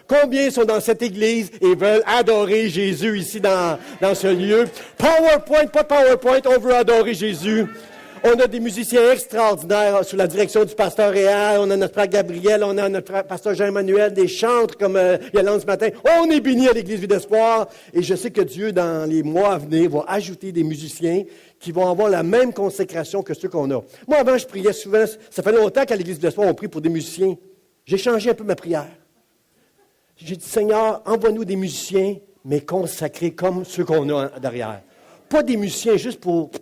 Combien sont dans cette église et veulent adorer Jésus ici dans ce lieu? PowerPoint, pas de PowerPoint, on veut adorer Jésus. On a des musiciens extraordinaires sous la direction du pasteur Réal. On a notre frère Gabriel, on a notre frère pasteur Jean-Emmanuel, des chantres comme Yolande ce matin. On est bénis à l'Église Vie d'Espoir. Et je sais que Dieu, dans les mois à venir, va ajouter des musiciens qui vont avoir la même consécration que ceux qu'on a. Moi, avant, je priais souvent. Ça fait longtemps qu'à l'Église Vie d'Espoir, on prie pour des musiciens. J'ai changé un peu ma prière. J'ai dit, Seigneur, envoie-nous des musiciens, mais consacrés comme ceux qu'on a derrière. Pas des musiciens juste pour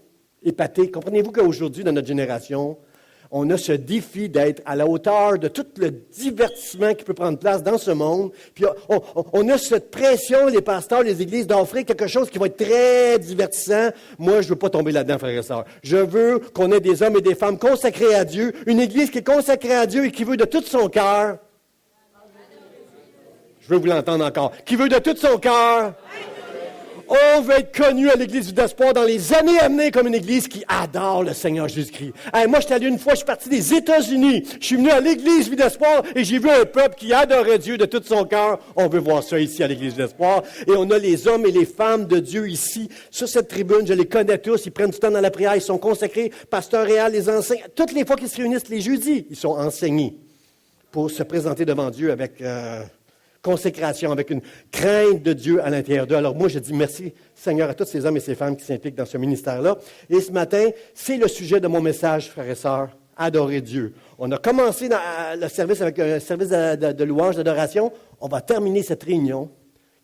épater. Comprenez-vous qu'aujourd'hui, dans notre génération, on a ce défi d'être à la hauteur de tout le divertissement qui peut prendre place dans ce monde. Puis on a cette pression, les pasteurs, les églises, d'offrir quelque chose qui va être très divertissant. Moi, je ne veux pas tomber là-dedans, frères et sœurs. Je veux qu'on ait des hommes et des femmes consacrés à Dieu, une église qui est consacrée à Dieu et qui veut de tout son cœur. Je veux vous l'entendre encore. Qui veut de tout son cœur. On veut être connu à l'Église Vie d'Espoir dans les années à venir comme une Église qui adore le Seigneur Jésus-Christ. Moi, j'étais allé une fois, je suis parti des États-Unis. Je suis venu à l'Église Vie d'Espoir et j'ai vu un peuple qui adorait Dieu de tout son cœur. On veut voir ça ici à l'Église Vie d'Espoir. Et on a les hommes et les femmes de Dieu ici, sur cette tribune. Je les connais tous. Ils prennent du temps dans la prière. Ils sont consacrés. Pasteur Réal les enseigne. Toutes les fois qu'ils se réunissent les jeudis, ils sont enseignés pour se présenter devant Dieu avec consécration, avec une crainte de Dieu à l'intérieur d'eux. Alors moi, je dis merci, Seigneur, à tous ces hommes et ces femmes qui s'impliquent dans ce ministère-là. Et ce matin, c'est le sujet de mon message, frères et sœurs, adorer Dieu. On a commencé le service avec un service de louange, d'adoration. On va terminer cette réunion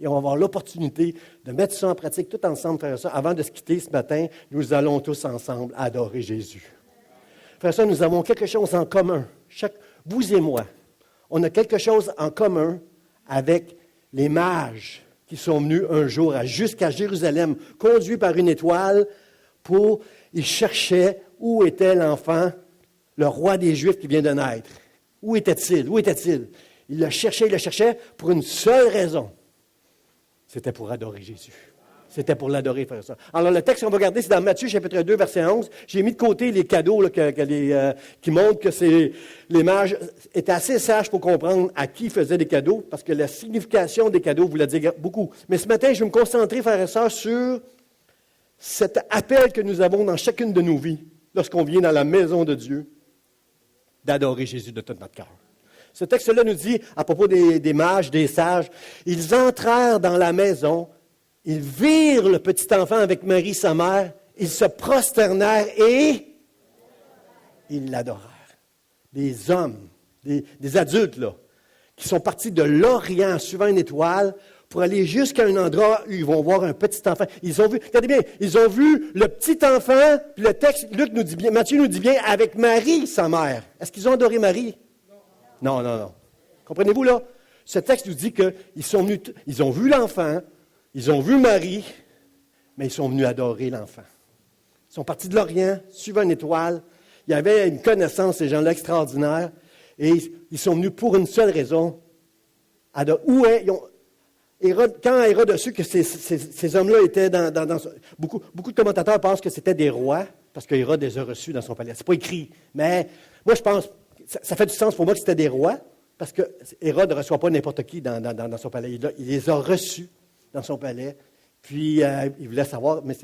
et on va avoir l'opportunité de mettre ça en pratique tout ensemble, frères et sœurs. Avant de se quitter ce matin, nous allons tous ensemble adorer Jésus. Frères et sœurs, nous avons quelque chose en commun. Vous et moi, on a quelque chose en commun avec les mages qui sont venus un jour jusqu'à Jérusalem, conduits par une étoile, ils cherchaient où était l'enfant, le roi des Juifs qui vient de naître. Où était-il? Où était-il? Ils le cherchaient pour une seule raison. C'était pour adorer Jésus. C'était pour l'adorer, frère et sœurs. Alors, le texte qu'on va regarder, c'est dans Matthieu, chapitre 2, verset 11. J'ai mis de côté les cadeaux là, qui montrent que les mages étaient assez sages pour comprendre à qui ils faisaient des cadeaux, parce que la signification des cadeaux voulait dire beaucoup. Mais ce matin, je vais me concentrer, frères et sœurs, sur cet appel que nous avons dans chacune de nos vies, lorsqu'on vient dans la maison de Dieu, d'adorer Jésus de tout notre cœur. Ce texte-là nous dit, à propos des mages, des sages, ils entrèrent dans la maison. Ils virent le petit enfant avec Marie, sa mère. Ils se prosternèrent et ils l'adorèrent. Des hommes, des adultes, là, qui sont partis de l'Orient, suivant une étoile, pour aller jusqu'à un endroit où ils vont voir un petit enfant. Ils ont vu, regardez bien, ils ont vu le petit enfant, puis le texte, Matthieu nous dit bien, avec Marie, sa mère. Est-ce qu'ils ont adoré Marie? Non. Comprenez-vous, là? Ce texte nous dit qu'ils sont venus, ils ont vu l'enfant, ils ont vu Marie, mais ils sont venus adorer l'enfant. Ils sont partis de l'Orient, suivant une étoile. Il y avait une connaissance, ces gens-là, extraordinaires. Et ils sont venus pour une seule raison. Quand Hérode a su que ces hommes-là étaient dans beaucoup de commentateurs pensent que c'était des rois, parce que Hérode les a reçus dans son palais. Ce n'est pas écrit. Mais moi, je pense, ça fait du sens pour moi que c'était des rois, parce que Hérode ne reçoit pas n'importe qui dans son palais. Il les a reçus dans son palais, puis il voulait savoir, mais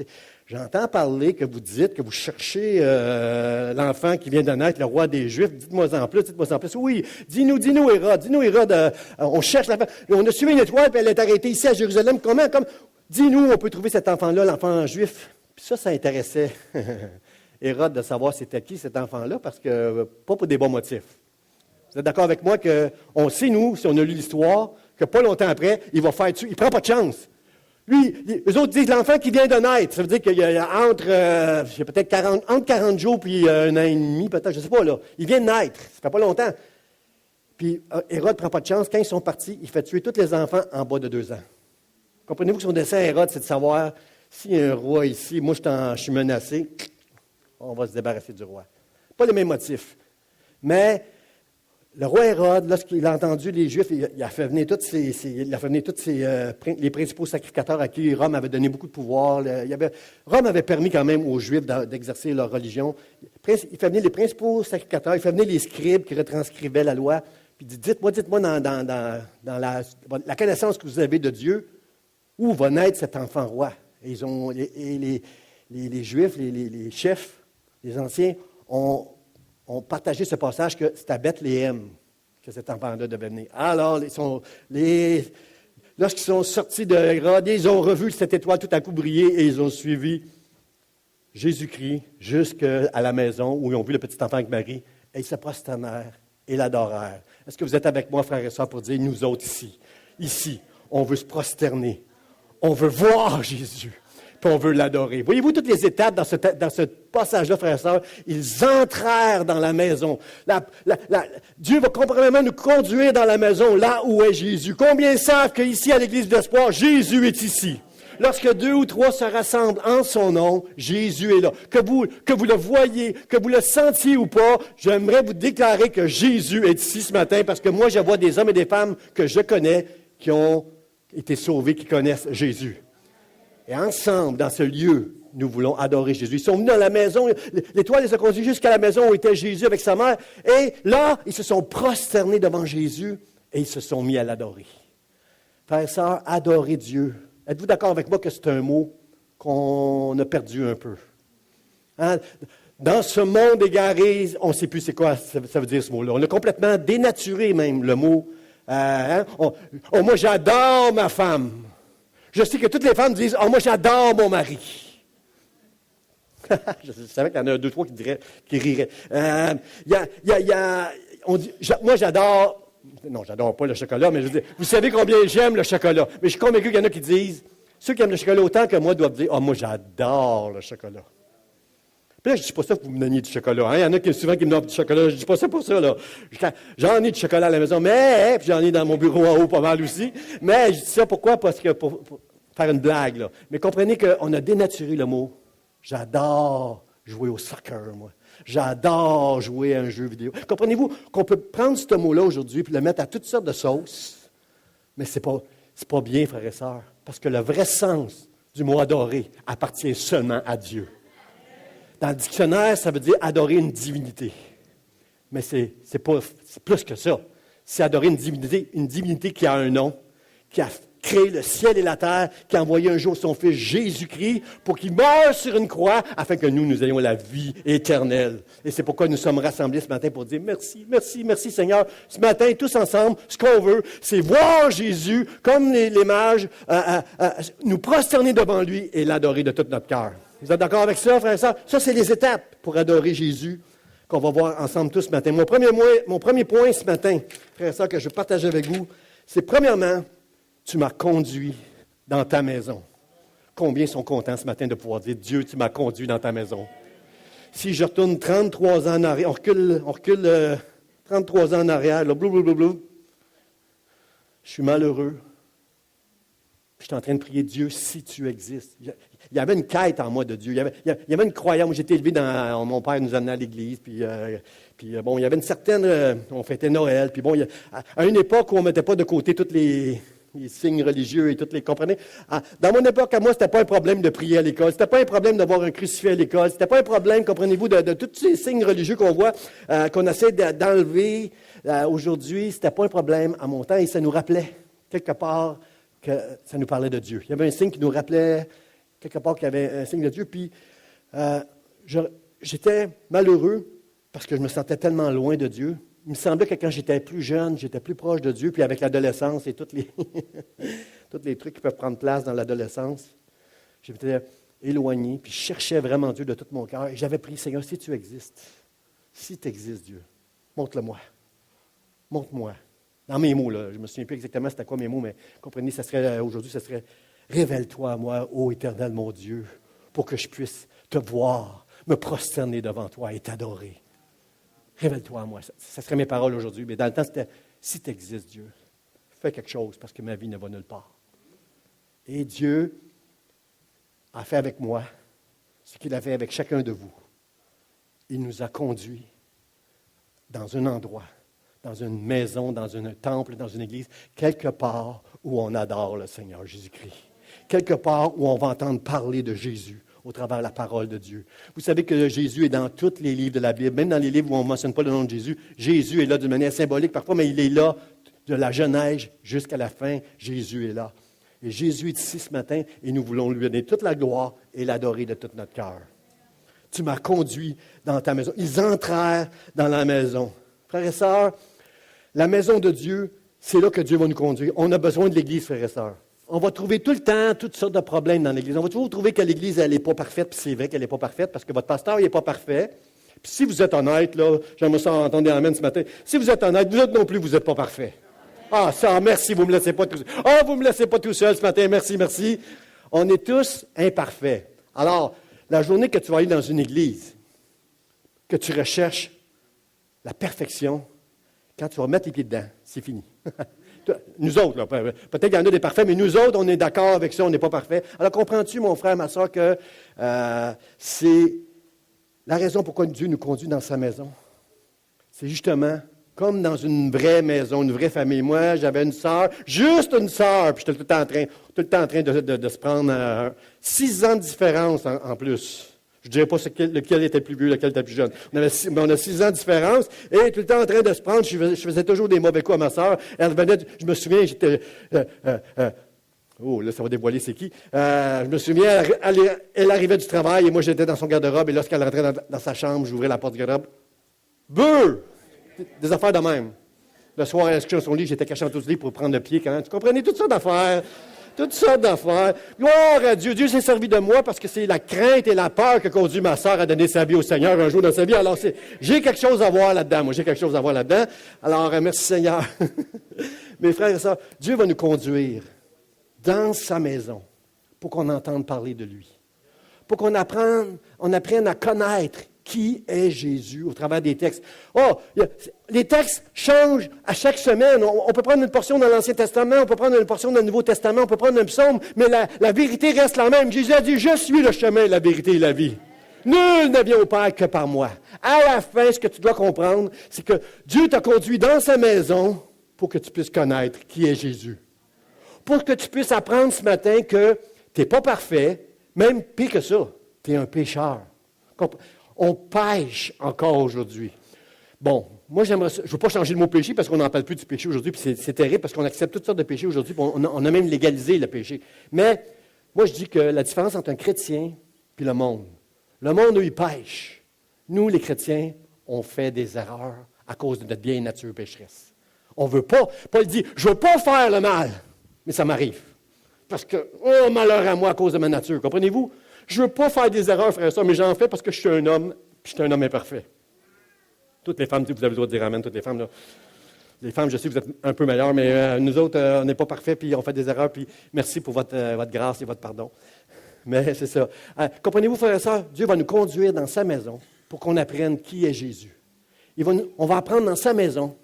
j'entends parler que vous dites que vous cherchez l'enfant qui vient de naître, le roi des Juifs, dites-moi en plus. Oui, dis-nous, Hérode, on cherche l'enfant. On a suivi une étoile, puis elle est arrêtée ici à Jérusalem. Dis-nous, on peut trouver cet enfant-là, l'enfant juif. Puis ça intéressait Hérode de savoir c'était qui cet enfant-là, parce que, pas pour des bons motifs. Vous êtes d'accord avec moi qu'on sait, nous, si on a lu l'histoire, que pas longtemps après, il va faire dessus. Il ne prend pas de chance. Lui, eux autres disent l'enfant qui vient de naître. Ça veut dire qu'il y a entre 40 jours puis un an et demi, peut-être, je ne sais pas, là. Il vient de naître. Ça fait pas longtemps. Puis Hérode ne prend pas de chance. Quand ils sont partis, il fait tuer tous les enfants en bas de 2 ans. Comprenez-vous que son dessein à Hérode, c'est de savoir s'il y a un roi ici, moi je suis menacé, on va se débarrasser du roi. Pas les mêmes motifs. Mais le roi Hérode, lorsqu'il a entendu les Juifs, il a fait venir les principaux sacrificateurs à qui Rome avait donné beaucoup de pouvoir. Rome avait permis quand même aux Juifs d'exercer leur religion. Il fait venir les principaux sacrificateurs, il fait venir les scribes qui retranscrivaient la loi. Puis dites-moi dans la connaissance que vous avez de Dieu, où va naître cet enfant roi? Et les Juifs, les chefs, les anciens ont partagé ce passage que c'est à Bethléem que cet enfant-là devait venir. Alors, lorsqu'ils sont sortis de Hérode, ils ont revu cette étoile tout à coup briller et ils ont suivi Jésus-Christ jusqu'à la maison où ils ont vu le petit enfant avec Marie et ils se prosternèrent et l'adorèrent. Est-ce que vous êtes avec moi, frères et sœurs, pour dire, nous autres ici, on veut se prosterner, on veut voir Jésus, puis on veut l'adorer. Voyez-vous toutes les étapes dans ce passage-là, frères et sœurs? Ils entrèrent dans la maison. Dieu va complètement nous conduire dans la maison, là où est Jésus. Combien savent qu'ici, à l'Église d'Espoir, Jésus est ici? Lorsque 2 ou 3 se rassemblent en son nom, Jésus est là. Que vous le voyez, que vous le sentiez ou pas, j'aimerais vous déclarer que Jésus est ici ce matin parce que moi, je vois des hommes et des femmes que je connais qui ont été sauvés, qui connaissent Jésus. Et ensemble, dans ce lieu, nous voulons adorer Jésus. Ils sont venus dans la maison, l'étoile les a conduits jusqu'à la maison où était Jésus avec sa mère. Et là, ils se sont prosternés devant Jésus et ils se sont mis à l'adorer. Frères et sœurs, adorer Dieu. Êtes-vous d'accord avec moi que c'est un mot qu'on a perdu un peu? Hein? Dans ce monde égaré, on ne sait plus c'est quoi ça veut dire ce mot-là. On a complètement dénaturé même le mot. Moi, j'adore ma femme. Je sais que toutes les femmes disent, moi, j'adore mon mari. Je savais qu'il y en a 2-3 qui riraient. Moi, j'adore... Non, j'adore pas le chocolat, mais je veux dire, vous savez combien j'aime le chocolat. Mais je suis convaincu qu'il y en a qui disent, ceux qui aiment le chocolat autant que moi doivent dire, moi, j'adore le chocolat. Puis là, je ne dis pas ça pour vous me donner du chocolat. Hein? Il y en a souvent qui me donnent du chocolat. Je ne dis pas ça pour ça. Là. J'en ai du chocolat à la maison, mais puis j'en ai dans mon bureau en haut pas mal aussi. Mais je dis ça pourquoi? Parce que pour faire une blague. Là. Mais comprenez qu'on a dénaturé le mot. J'adore jouer au soccer, moi. J'adore jouer à un jeu vidéo. Comprenez-vous qu'on peut prendre ce mot-là aujourd'hui et le mettre à toutes sortes de sauces, mais c'est pas bien, frères et sœurs, parce que le vrai sens du mot adorer appartient seulement à Dieu. Dans le dictionnaire, ça veut dire adorer une divinité. Mais c'est plus que ça. C'est adorer une divinité qui a un nom, qui a créé le ciel et la terre, qui a envoyé un jour son Fils Jésus-Christ pour qu'il meure sur une croix afin que nous ayons la vie éternelle. Et c'est pourquoi nous sommes rassemblés ce matin pour dire merci, merci, merci Seigneur. Ce matin, tous ensemble, ce qu'on veut, c'est voir Jésus comme les mages, nous prosterner devant lui et l'adorer de tout notre cœur. Vous êtes d'accord avec ça, frères et sœurs? Ça, c'est les étapes pour adorer Jésus qu'on va voir ensemble tous ce matin. Mon premier point ce matin, frères et sœurs, que je veux partager avec vous, c'est premièrement, tu m'as conduit dans ta maison. Combien sont contents ce matin de pouvoir dire, Dieu, tu m'as conduit dans ta maison. Si je retourne 33 ans en arrière, on recule 33 ans en arrière, là, blou, je suis malheureux. Je suis en train de prier Dieu, si tu existes. Il y avait une quête en moi de Dieu. Il y avait une croyance. Moi, j'étais élevé mon père nous amenait à l'église. Puis il y avait une certaine... on fêtait Noël. Puis bon, à une époque où on ne mettait pas de côté tous les signes religieux et toutes les... Comprenez? Dans mon époque, à moi, c'était pas un problème de prier à l'école. C'était pas un problème d'avoir un crucifix à l'école. C'était pas un problème, comprenez-vous, de tous ces signes religieux qu'on voit, qu'on essaie d'enlever aujourd'hui. C'était pas un problème à mon temps. Et ça nous rappelait, quelque part, que ça nous parlait de Dieu. Il y avait un signe qui nous rappelait quelque part qu'il y avait un signe de Dieu. Puis j'étais malheureux parce que je me sentais tellement loin de Dieu. Il me semblait que quand j'étais plus jeune, j'étais plus proche de Dieu. Puis avec l'adolescence et tous les trucs qui peuvent prendre place dans l'adolescence, j'étais éloigné. Puis je cherchais vraiment Dieu de tout mon cœur. Et j'avais prié, Seigneur, si tu existes, Dieu, montre-le-moi. Montre-moi. Dans mes mots, là, je ne me souviens plus exactement c'était quoi mes mots, mais comprenez, aujourd'hui, ça serait « Révèle-toi à moi, ô Éternel, mon Dieu, pour que je puisse te voir, me prosterner devant toi et t'adorer. Révèle-toi à moi. » Ça serait mes paroles aujourd'hui, mais dans le temps, c'était « Si tu existes, Dieu, fais quelque chose parce que ma vie ne va nulle part. » Et Dieu a fait avec moi ce qu'il a fait avec chacun de vous. Il nous a conduits dans un endroit, dans une maison, dans un temple, dans une église, quelque part où on adore le Seigneur Jésus-Christ. Quelque part où on va entendre parler de Jésus. au travers de la parole de Dieu. Vous savez que Jésus est dans tous les livres de la Bible, même dans les livres où on ne mentionne pas le nom de Jésus. Jésus est là d'une manière symbolique parfois, mais il est là de la Genèse jusqu'à la fin. Jésus est là. Et Jésus est ici ce matin et nous voulons lui donner toute la gloire et l'adorer de tout notre cœur. Tu m'as conduit dans ta maison. Ils entrèrent dans la maison. Frères et sœurs, la maison de Dieu, c'est là que Dieu va nous conduire. On a besoin de l'Église, frères et sœurs. On va trouver tout le temps toutes sortes de problèmes dans l'Église. On va toujours trouver que l'Église, elle n'est pas parfaite, puis c'est vrai qu'elle n'est pas parfaite, parce que votre pasteur, il n'est pas parfait. Puis si vous êtes honnête, là, j'aimerais ça entendre des amens ce matin, si vous êtes honnête, vous autres non plus, vous n'êtes pas parfait. Ah, ça, merci, vous ne me laissez pas tout seul. Ah, vous ne me laissez pas tout seul ce matin, merci, merci. On est tous imparfaits. Alors, la journée que tu vas aller dans une église, que tu recherches la perfection, quand tu vas mettre les pieds dedans, c'est fini. Nous autres, là, peut-être qu'il y en a des parfaits, mais nous autres, on est d'accord avec ça, on n'est pas parfaits. Alors, comprends-tu, mon frère, ma soeur, que c'est la raison pourquoi Dieu nous conduit dans sa maison? C'est justement comme dans une vraie maison, une vraie famille. Moi, j'avais une sœur, juste une sœur, puis j'étais tout le temps en train de se prendre 6 ans de différence en plus. Je ne dirais pas lequel était le plus vieux, lequel était le plus jeune. On a 6 ans de différence, et tout le temps en train de se prendre, je faisais toujours des mauvais coups à ma sœur. Elle venait, je me souviens, j'étais... oh, là, ça va dévoiler c'est qui. Je me souviens, elle arrivait du travail, et moi, j'étais dans son garde-robe, et lorsqu'elle rentrait dans sa chambre, j'ouvrais la porte du garde-robe. Beuh! Des affaires de même. Le soir, elle se couchait dans son lit, j'étais caché en tous les lits pour prendre le pied quand même. Tu comprenez? Toutes sortes d'affaires. Toutes sortes d'affaires. Gloire à Dieu. Dieu s'est servi de moi parce que c'est la crainte et la peur qui a conduit ma sœur à donner sa vie au Seigneur un jour dans sa vie. Alors, j'ai quelque chose à voir là-dedans. Moi, j'ai quelque chose à voir là-dedans. Alors, merci Seigneur. Mes frères et sœurs, Dieu va nous conduire dans sa maison pour qu'on entende parler de lui. Pour qu'on apprenne à connaître qui est Jésus au travers des textes. Oh, les textes changent à chaque semaine. On peut prendre une portion dans l'Ancien Testament, on peut prendre une portion dans le Nouveau Testament, on peut prendre un psaume, mais la vérité reste la même. Jésus a dit, je suis le chemin, la vérité et la vie. Nul ne vient au Père que par moi. À la fin, ce que tu dois comprendre, c'est que Dieu t'a conduit dans sa maison pour que tu puisses connaître qui est Jésus. Pour que tu puisses apprendre ce matin que tu n'es pas parfait, même pire que ça, tu es un pécheur. On pêche encore aujourd'hui. Bon, moi, je ne veux pas changer le mot péché parce qu'on n'en parle plus du péché aujourd'hui, puis c'est terrible parce qu'on accepte toutes sortes de péchés aujourd'hui, puis on a même légalisé le péché. Mais moi, je dis que la différence entre un chrétien et le monde, eux, ils pêchent. Nous, les chrétiens, on fait des erreurs à cause de notre vieille nature pécheresse. On ne veut pas. Paul dit, je ne veux pas faire le mal, mais ça m'arrive. Parce que, oh, malheur à moi à cause de ma nature. Comprenez-vous? Je ne veux pas faire des erreurs, frère et sœurs, mais j'en fais parce que je suis un homme, puis je suis un homme imparfait. Toutes les femmes, vous avez le droit de dire amen, toutes les femmes. Là. Les femmes, je sais que vous êtes un peu meilleures, mais nous autres, on n'est pas parfaits, puis on fait des erreurs, puis merci pour votre grâce et votre pardon. Mais c'est ça. Comprenez-vous, frères et sœurs, Dieu va nous conduire dans sa maison pour qu'on apprenne qui est Jésus. On va apprendre dans sa maison.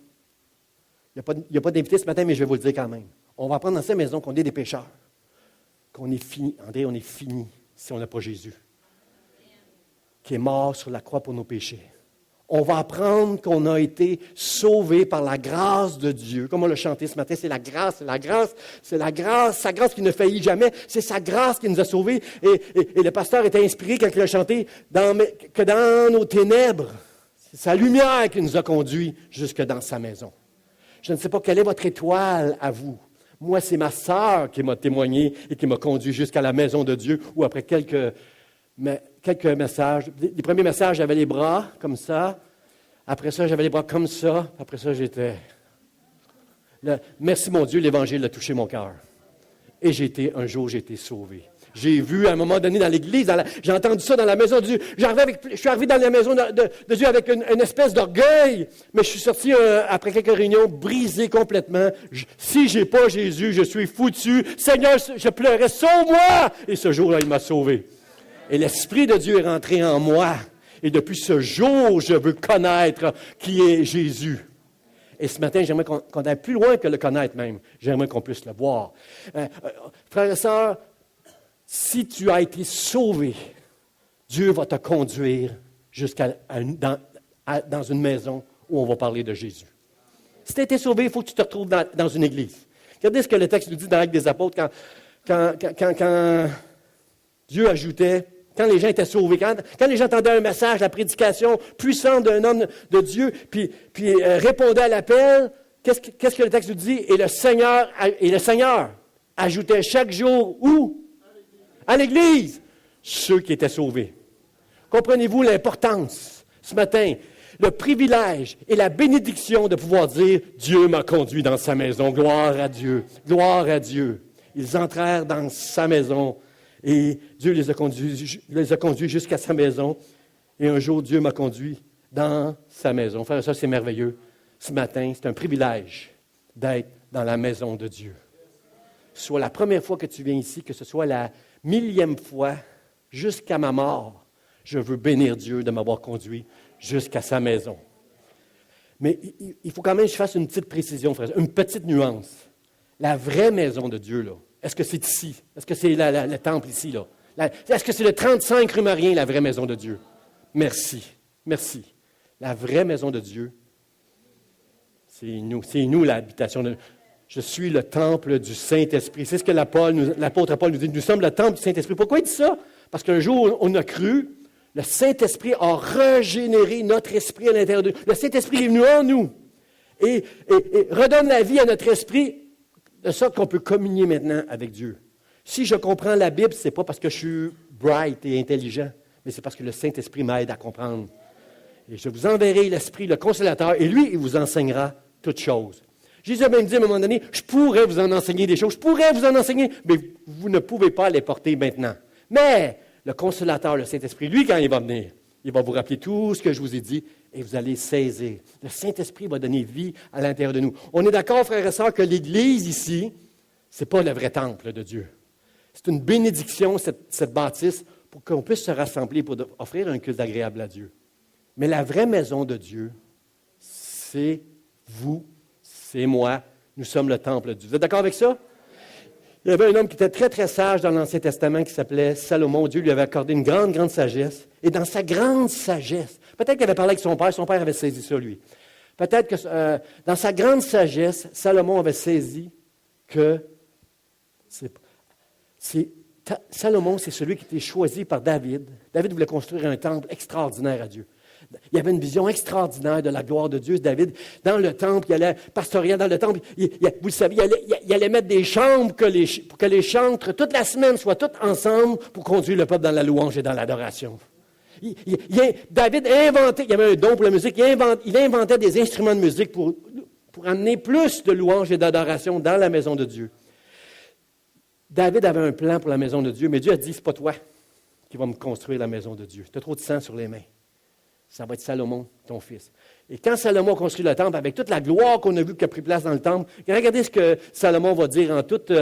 Il n'y a pas d'invité ce matin, mais je vais vous le dire quand même. On va apprendre dans sa maison qu'on est des pécheurs. Qu'on est fini. André, on est fini si on n'a pas Jésus, qui est mort sur la croix pour nos péchés. On va apprendre qu'on a été sauvés par la grâce de Dieu. Comme on l'a chanté ce matin, c'est la grâce, sa grâce qui ne faillit jamais, c'est sa grâce qui nous a sauvés. Et le pasteur était inspiré quand il a chanté que dans nos ténèbres, c'est sa lumière qui nous a conduits jusque dans sa maison. Je ne sais pas quelle est votre étoile à vous. Moi, c'est ma sœur qui m'a témoigné et qui m'a conduit jusqu'à la maison de Dieu, où après quelques messages, les premiers messages, j'avais les bras comme ça. Après ça, j'avais les bras comme ça. Après ça, merci mon Dieu, l'Évangile a touché mon cœur. Et un jour, j'ai été sauvé. J'ai vu à un moment donné dans l'Église, j'ai entendu ça dans la maison de Dieu. Je suis arrivé dans la maison de Dieu avec une espèce d'orgueil, mais je suis sorti après quelques réunions brisé complètement. Si je n'ai pas Jésus, je suis foutu. Seigneur, je pleurais, sauve-moi! Et ce jour-là, il m'a sauvé. Et l'Esprit de Dieu est rentré en moi. Et depuis ce jour, je veux connaître qui est Jésus. Et ce matin, j'aimerais qu'on aille plus loin que le connaître même. J'aimerais qu'on puisse le voir. Frères et sœurs, si tu as été sauvé, Dieu va te conduire dans une maison où on va parler de Jésus. Si tu as été sauvé, il faut que tu te retrouves dans une église. Regardez ce que le texte nous dit dans l'Acte des Apôtres quand Dieu ajoutait, Quand les gens étaient sauvés, quand les gens entendaient un message, la prédication puissante d'un homme de Dieu, puis répondaient à l'appel, qu'est-ce que le texte nous dit? Et le Seigneur ajoutait chaque jour, où? À l'Église, ceux qui étaient sauvés. Comprenez-vous l'importance, ce matin, le privilège et la bénédiction de pouvoir dire, Dieu m'a conduit dans sa maison, gloire à Dieu, gloire à Dieu. Ils entrèrent dans sa maison et Dieu les a conduits jusqu'à sa maison. Et un jour, Dieu m'a conduit dans sa maison. Frère, ça, c'est merveilleux. Ce matin, c'est un privilège d'être dans la maison de Dieu. Soit la première fois que tu viens ici, que ce soit la 1000e fois, jusqu'à ma mort, je veux bénir Dieu de m'avoir conduit jusqu'à sa maison. Mais il faut quand même que je fasse une petite précision, frère, une petite nuance. La vraie maison de Dieu, là, est-ce que c'est ici? Est-ce que c'est le temple ici, là? Est-ce que c'est le 35 rue Marien, la vraie maison de Dieu? Merci. Merci. La vraie maison de Dieu, c'est nous l'habitation de Dieu. Je suis le temple du Saint-Esprit. C'est ce que l'apôtre Paul nous dit. Nous sommes le temple du Saint-Esprit. Pourquoi il dit ça? Parce qu'un jour, on a cru, le Saint-Esprit a régénéré notre esprit à l'intérieur de nous. Le Saint-Esprit est venu en nous et redonne la vie à notre esprit de sorte qu'on peut communier maintenant avec Dieu. Si je comprends la Bible, ce n'est pas parce que je suis bright et intelligent, mais c'est parce que le Saint-Esprit m'aide à comprendre. Et je vous enverrai l'Esprit, le Consolateur, et lui, il vous enseignera toutes choses. Jésus a même dit à un moment donné, je pourrais vous en enseigner des choses, mais vous ne pouvez pas les porter maintenant. Mais le Consolateur, le Saint-Esprit, lui, quand il va venir, il va vous rappeler tout ce que je vous ai dit et vous allez saisir. Le Saint-Esprit va donner vie à l'intérieur de nous. On est d'accord, frères et sœurs, que l'Église ici, ce n'est pas le vrai temple de Dieu. C'est une bénédiction, cette bâtisse, pour qu'on puisse se rassembler, pour offrir un culte agréable à Dieu. Mais la vraie maison de Dieu, c'est vous, c'est moi, nous sommes le temple de Dieu. Vous êtes d'accord avec ça? Il y avait un homme qui était très, très sage dans l'Ancien Testament qui s'appelait Salomon. Dieu lui avait accordé une grande, grande sagesse. Et dans sa grande sagesse, peut-être qu'il avait parlé avec son père avait saisi ça, lui. Peut-être que dans sa grande sagesse, Salomon avait saisi que Salomon, c'est celui qui était choisi par David. David voulait construire un temple extraordinaire à Dieu. Il y avait une vision extraordinaire de la gloire de Dieu. David, dans le temple, il allait pastorer dans le temple. Vous le savez, il allait mettre des chambres pour que les chantres, toute la semaine, soient tous ensemble pour conduire le peuple dans la louange et dans l'adoration. David inventait, il y avait un don pour la musique, il inventait des instruments de musique pour amener plus de louange et d'adoration dans la maison de Dieu. David avait un plan pour la maison de Dieu, mais Dieu a dit, c'est pas toi qui vas me construire la maison de Dieu. Tu as trop de sang sur les mains. Ça va être Salomon, ton fils. Et quand Salomon a construit le temple, avec toute la gloire qu'on a vue qui a pris place dans le temple, regardez ce que Salomon va dire en toute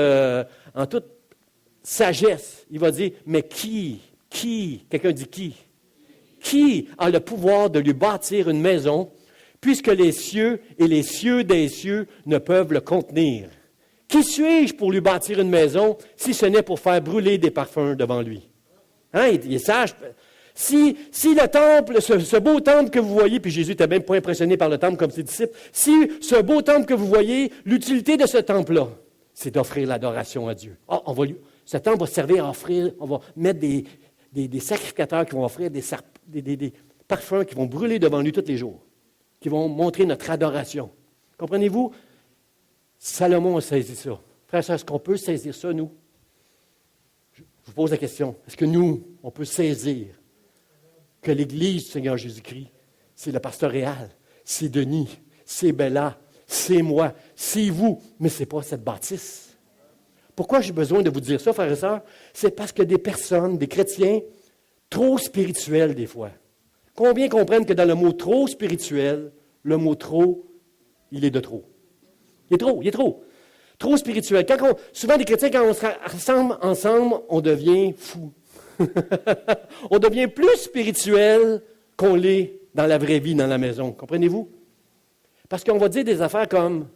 sagesse. Il va dire, mais qui, quelqu'un dit qui a le pouvoir de lui bâtir une maison, puisque les cieux et les cieux des cieux ne peuvent le contenir? Qui suis-je pour lui bâtir une maison, si ce n'est pour faire brûler des parfums devant lui? Hein? Il est sage. Si le temple, ce beau temple que vous voyez, puis Jésus n'était même pas impressionné par le temple comme ses disciples, si ce beau temple que vous voyez, l'utilité de ce temple-là, c'est d'offrir l'adoration à Dieu. Ce temple va servir à offrir, on va mettre des sacrificateurs qui vont offrir des parfums qui vont brûler devant lui tous les jours, qui vont montrer notre adoration. Comprenez-vous? Salomon a saisi ça. Frère, est-ce qu'on peut saisir ça, nous? Je vous pose la question. Est-ce que nous, on peut saisir que l'Église du Seigneur Jésus-Christ, c'est le pastoréal, c'est Denis, c'est Bella, c'est moi, c'est vous, mais ce n'est pas cette bâtisse. Pourquoi j'ai besoin de vous dire ça, frères et sœurs? C'est parce que des personnes, des chrétiens, trop spirituels des fois. Combien comprennent que dans le mot trop spirituel, le mot trop, il est de trop? Il est trop. Trop spirituel. Souvent, des chrétiens, quand on se rassemble ensemble, on devient fou. On devient plus spirituel qu'on l'est dans la vraie vie, dans la maison. Comprenez-vous? Parce qu'on va dire des affaires comme...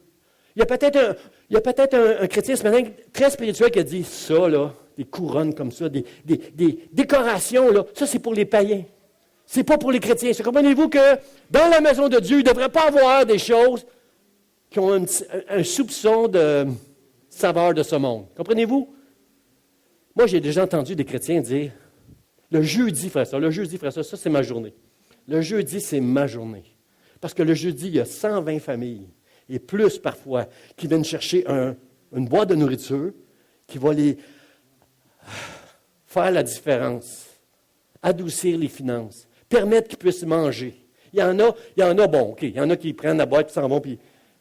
Il y a peut-être un chrétien ce matin très spirituel qui a dit ça, là, des couronnes comme ça, des décorations, là, ça c'est pour les païens. C'est pas pour les chrétiens. Comprenez-vous que dans la maison de Dieu, il ne devrait pas avoir des choses qui ont un soupçon de saveur de ce monde. Comprenez-vous? Moi, j'ai déjà entendu des chrétiens dire, Le jeudi, frère, ça, c'est ma journée. Le jeudi, c'est ma journée. Parce que le jeudi, il y a 120 familles, et plus parfois, qui viennent chercher une boîte de nourriture qui va les faire la différence, adoucir les finances, permettre qu'ils puissent manger. Il y en a, bon, OK, il y en a qui prennent la boîte et s'en vont,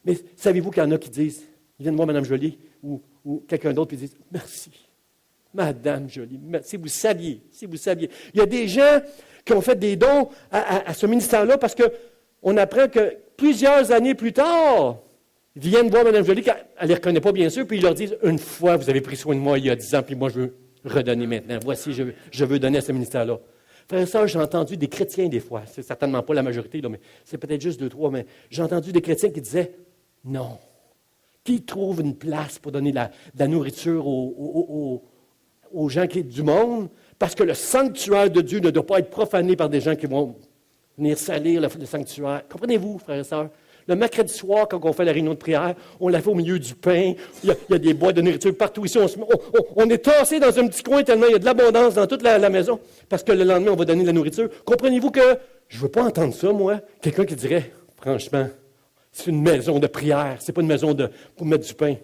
mais savez-vous qu'il y en a qui disent, ils viennent voir Mme Joly ou quelqu'un d'autre, puis ils disent, merci, Madame Joly, si vous saviez. Il y a des gens qui ont fait des dons à ce ministère-là parce qu'on apprend que plusieurs années plus tard, ils viennent voir Mme Joly, elle ne les reconnaît pas bien sûr, puis ils leur disent, une fois, vous avez pris soin de moi il y a 10 ans, puis moi je veux redonner maintenant. Voici, je veux donner à ce ministère-là. Frères et sœurs, j'ai entendu des chrétiens des fois, c'est certainement pas la majorité, là, mais c'est peut-être juste 2, 3, mais j'ai entendu des chrétiens qui disaient, non, qui trouve une place pour donner de la nourriture aux gens du monde, parce que le sanctuaire de Dieu ne doit pas être profané par des gens qui vont venir salir le sanctuaire. Comprenez-vous, frères et sœurs? Le mercredi soir, quand on fait la réunion de prière, on la fait au milieu du pain. Il y a des boîtes de nourriture partout ici. On est tassé dans un petit coin tellement il y a de l'abondance dans toute la maison. Parce que le lendemain, on va donner de la nourriture. Comprenez-vous que je ne veux pas entendre ça, moi. Quelqu'un qui dirait, franchement, c'est une maison de prière. C'est pas une maison pour mettre du pain.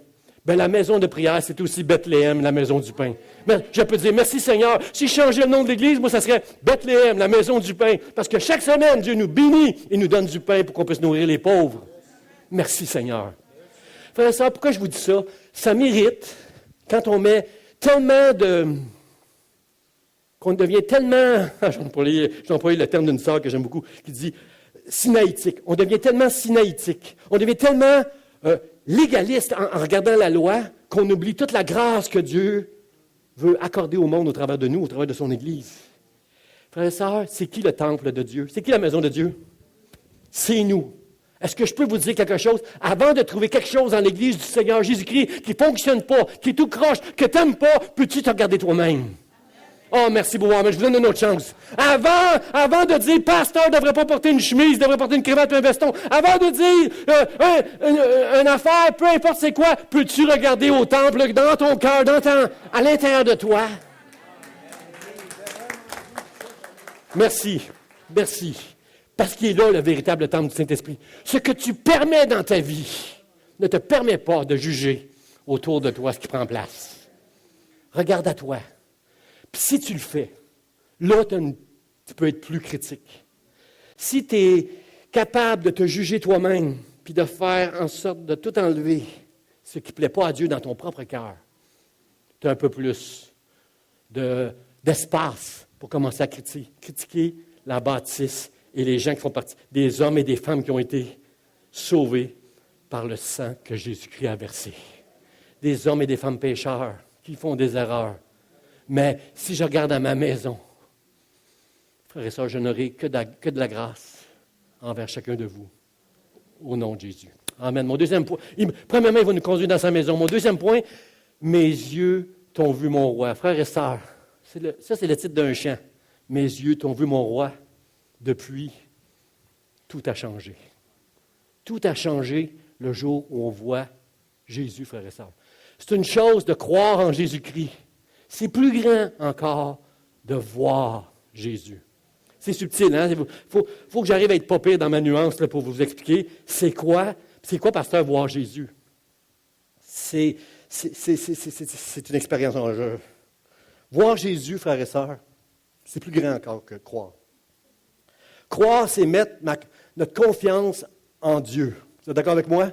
Bien, la maison de prière, c'est aussi Bethléem, la maison du pain. Mais je peux dire, merci Seigneur. Si je changeais le nom de l'Église, moi, ça serait Bethléem, la maison du pain. Parce que chaque semaine, Dieu nous bénit et nous donne du pain pour qu'on puisse nourrir les pauvres. Merci Seigneur. Frères et sœurs, pourquoi je vous dis ça? Ça mérite, quand on met tellement qu'on devient tellement, j'ai employé le terme d'une sœur que j'aime beaucoup, qui dit sinaïtique. On devient tellement sinaïtique. On devient tellement légaliste en regardant la loi qu'on oublie toute la grâce que Dieu veut accorder au monde au travers de nous, au travers de son Église. Frères et sœurs, c'est qui le temple de Dieu? C'est qui la maison de Dieu? C'est nous. Est-ce que je peux vous dire quelque chose? Avant de trouver quelque chose dans l'Église du Seigneur Jésus-Christ qui ne fonctionne pas, qui est tout croche, que tu n'aimes pas, peux-tu te regarder toi-même? Oh, merci beaucoup, mais je vous donne une autre chance. Avant de dire, pasteur ne devrait pas porter une chemise, devrait porter une cravate et un veston, avant de dire, une affaire, peu importe c'est quoi, peux-tu regarder au temple, dans ton cœur, à l'intérieur de toi? Merci. Parce qu'il est là, le véritable temple du Saint-Esprit. Ce que tu permets dans ta vie ne te permet pas de juger autour de toi ce qui prend place. Regarde à toi. Puis si tu le fais, là, tu peux être plus critique. Si tu es capable de te juger toi-même, puis de faire en sorte de tout enlever, ce qui ne plaît pas à Dieu dans ton propre cœur, tu as un peu plus d'espace pour commencer à critiquer la bâtisse et les gens qui font partie, des hommes et des femmes qui ont été sauvés par le sang que Jésus-Christ a versé. Des hommes et des femmes pécheurs qui font des erreurs. Mais si je regarde à ma maison, frères et sœurs, je n'aurai que de la grâce envers chacun de vous, au nom de Jésus. Amen. Mon deuxième point, premièrement, il va nous conduire dans sa maison. Mon deuxième point, mes yeux t'ont vu mon roi. Frères et sœurs, ça c'est le titre d'un chant. Mes yeux t'ont vu mon roi. Depuis, tout a changé. Tout a changé le jour où on voit Jésus, frères et sœurs. C'est une chose de croire en Jésus-Christ. C'est plus grand encore de voir Jésus. C'est subtil, hein? Il faut que j'arrive à être pas pire dans ma nuance là, pour vous expliquer. C'est quoi, pasteur, voir Jésus? C'est une expérience en jeu. Voir Jésus, frères et sœurs, c'est plus grand encore que croire. Croire, c'est mettre notre confiance en Dieu. Vous êtes d'accord avec moi?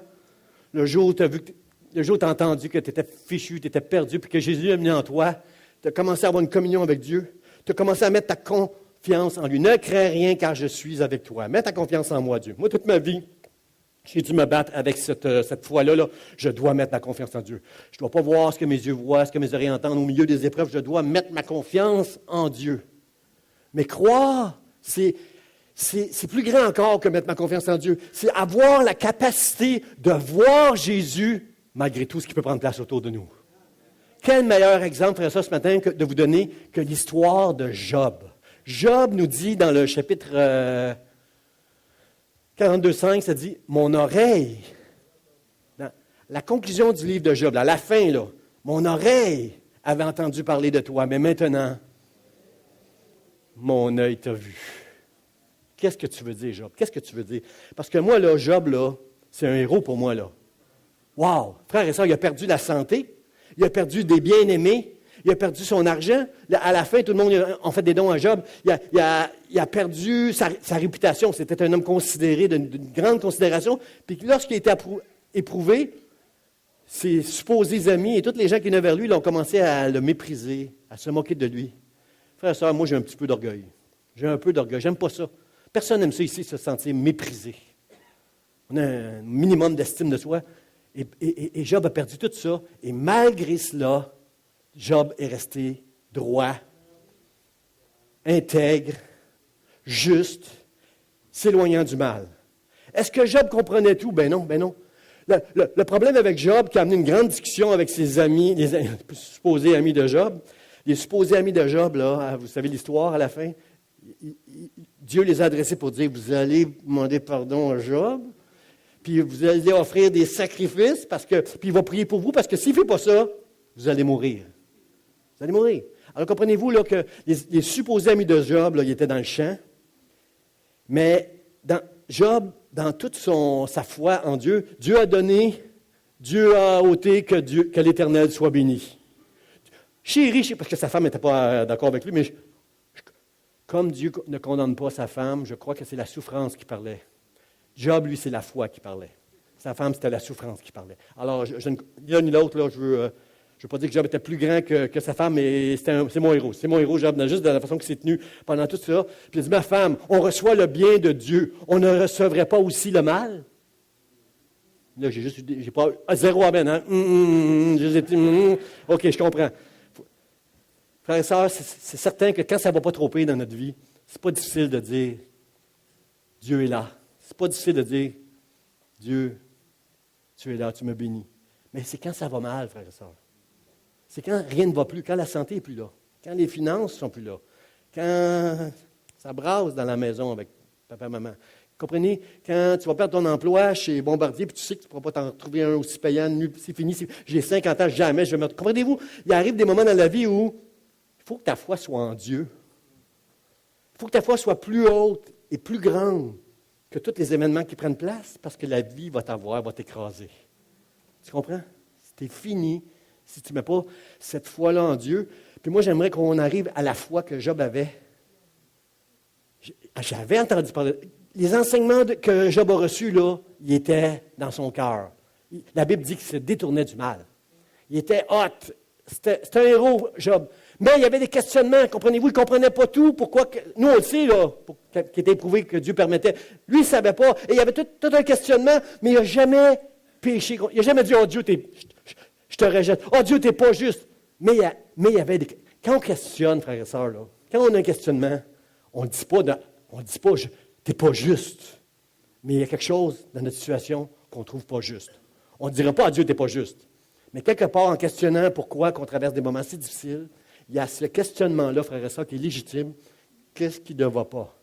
Le jour où tu as entendu que tu étais fichu, tu étais perdu, puis que Jésus est venu en toi, tu as commencé à avoir une communion avec Dieu, tu as commencé à mettre ta confiance en lui. Ne crains rien car je suis avec toi. Mets ta confiance en moi, Dieu. Moi, toute ma vie, j'ai dû me battre avec cette foi-là. Là. Je dois mettre ma confiance en Dieu. Je ne dois pas voir ce que mes yeux voient, ce que mes oreilles entendent au milieu des épreuves. Je dois mettre ma confiance en Dieu. Mais croire, c'est plus grand encore que mettre ma confiance en Dieu. C'est avoir la capacité de voir Jésus malgré tout ce qui peut prendre place autour de nous. Quel meilleur exemple, frère, ça, ce matin, de vous donner que l'histoire de Job. Job nous dit dans le chapitre 42,5, ça dit « Mon oreille », la conclusion du livre de Job, à la fin, là, « Mon oreille avait entendu parler de toi, mais maintenant, mon œil t'a vu. Qu'est-ce que tu veux dire, Job? Qu'est-ce que tu veux dire? Parce que moi, là, Job, là, c'est un héros pour moi, là. Wow! Frère et sœur, il a perdu la santé, il a perdu des bien-aimés, il a perdu son argent. À la fin, tout le monde a fait des dons à Job. Il a perdu sa réputation. C'était un homme considéré, d'une grande considération. Puis lorsqu'il a été éprouvé, ses supposés amis et tous les gens qui venaient vers lui, ils ont commencé à le mépriser, à se moquer de lui. Frère et sœur, moi, j'ai un petit peu d'orgueil. J'ai un peu d'orgueil. J'aime pas ça. Personne n'aime ça ici, se sentir méprisé. On a un minimum d'estime de soi. Et Job a perdu tout ça. Et malgré cela, Job est resté droit, intègre, juste, s'éloignant du mal. Est-ce que Job comprenait tout? Ben non, ben non. Le problème avec Job, qui a amené une grande discussion avec ses amis, les supposés amis de Job, les supposés amis de Job, là, vous savez l'histoire à la fin, Dieu les a adressés pour dire, vous allez demander pardon à Job, puis vous allez offrir des sacrifices, puis il va prier pour vous, parce que s'il ne fait pas ça, vous allez mourir. Vous allez mourir. Alors comprenez-vous là, que les supposés amis de Job, là, ils étaient dans le champ, mais Job, dans toute sa foi en Dieu, Dieu a donné, Dieu a ôté que l'Éternel soit béni. Chéri, parce que sa femme n'était pas d'accord avec lui, mais comme Dieu ne condamne pas sa femme, je crois que c'est la souffrance qui parlait. Job, lui, c'est la foi qui parlait. Sa femme, c'était la souffrance qui parlait. Alors, ni l'un ni l'autre, là, je veux pas dire que Job était plus grand que sa femme, mais c'est mon héros. C'est mon héros, Job, juste de la façon qu'il s'est tenu pendant tout ça. Puis il a dit, ma femme, on reçoit le bien de Dieu. On ne recevrait pas aussi le mal? Là, j'ai pas zéro amen, hein? OK, je comprends. Frères et sœurs, c'est certain que quand ça ne va pas trop pire dans notre vie, c'est pas difficile de dire Dieu est là. C'est pas difficile de dire Dieu, tu es là, tu me bénis. Mais c'est quand ça va mal, frères et sœurs. C'est quand rien ne va plus, quand la santé n'est plus là, quand les finances ne sont plus là, quand ça brasse dans la maison avec papa et maman. Comprenez? Quand tu vas perdre ton emploi chez Bombardier, puis tu sais que tu ne pourras pas t'en trouver un aussi payant, c'est fini, j'ai 50 ans, jamais je vais me... Comprenez-vous? Il arrive des moments dans la vie où il faut que ta foi soit en Dieu. Il faut que ta foi soit plus haute et plus grande que tous les événements qui prennent place, parce que la vie va t'écraser. Tu comprends? C'était fini si tu ne mets pas cette foi-là en Dieu. Puis moi, j'aimerais qu'on arrive à la foi que Job avait. J'avais entendu parler. Les enseignements que Job a reçus, là, ils étaient dans son cœur. La Bible dit qu'il se détournait du mal. Il était hot. C'était un héros, Job. Mais il y avait des questionnements, comprenez-vous, il ne comprenait pas tout. Pourquoi nous, on le sait, là, qui était éprouvé que Dieu permettait. Lui, il ne savait pas. Et il y avait tout un questionnement, mais il n'a jamais péché. Il n'a jamais dit, oh Dieu, je te rejette. Oh Dieu, tu n'es pas juste. Mais il y avait des... Quand on questionne, frères et sœurs, là, quand on a un questionnement, on ne dit pas, tu n'es pas juste. Mais il y a quelque chose dans notre situation qu'on ne trouve pas juste. On ne dira pas à Dieu, tu n'es pas juste. Mais quelque part, en questionnant pourquoi qu'on traverse des moments si difficiles, il y a ce questionnement-là, frères et sœurs, qui est légitime. Qu'est-ce qui ne va pas?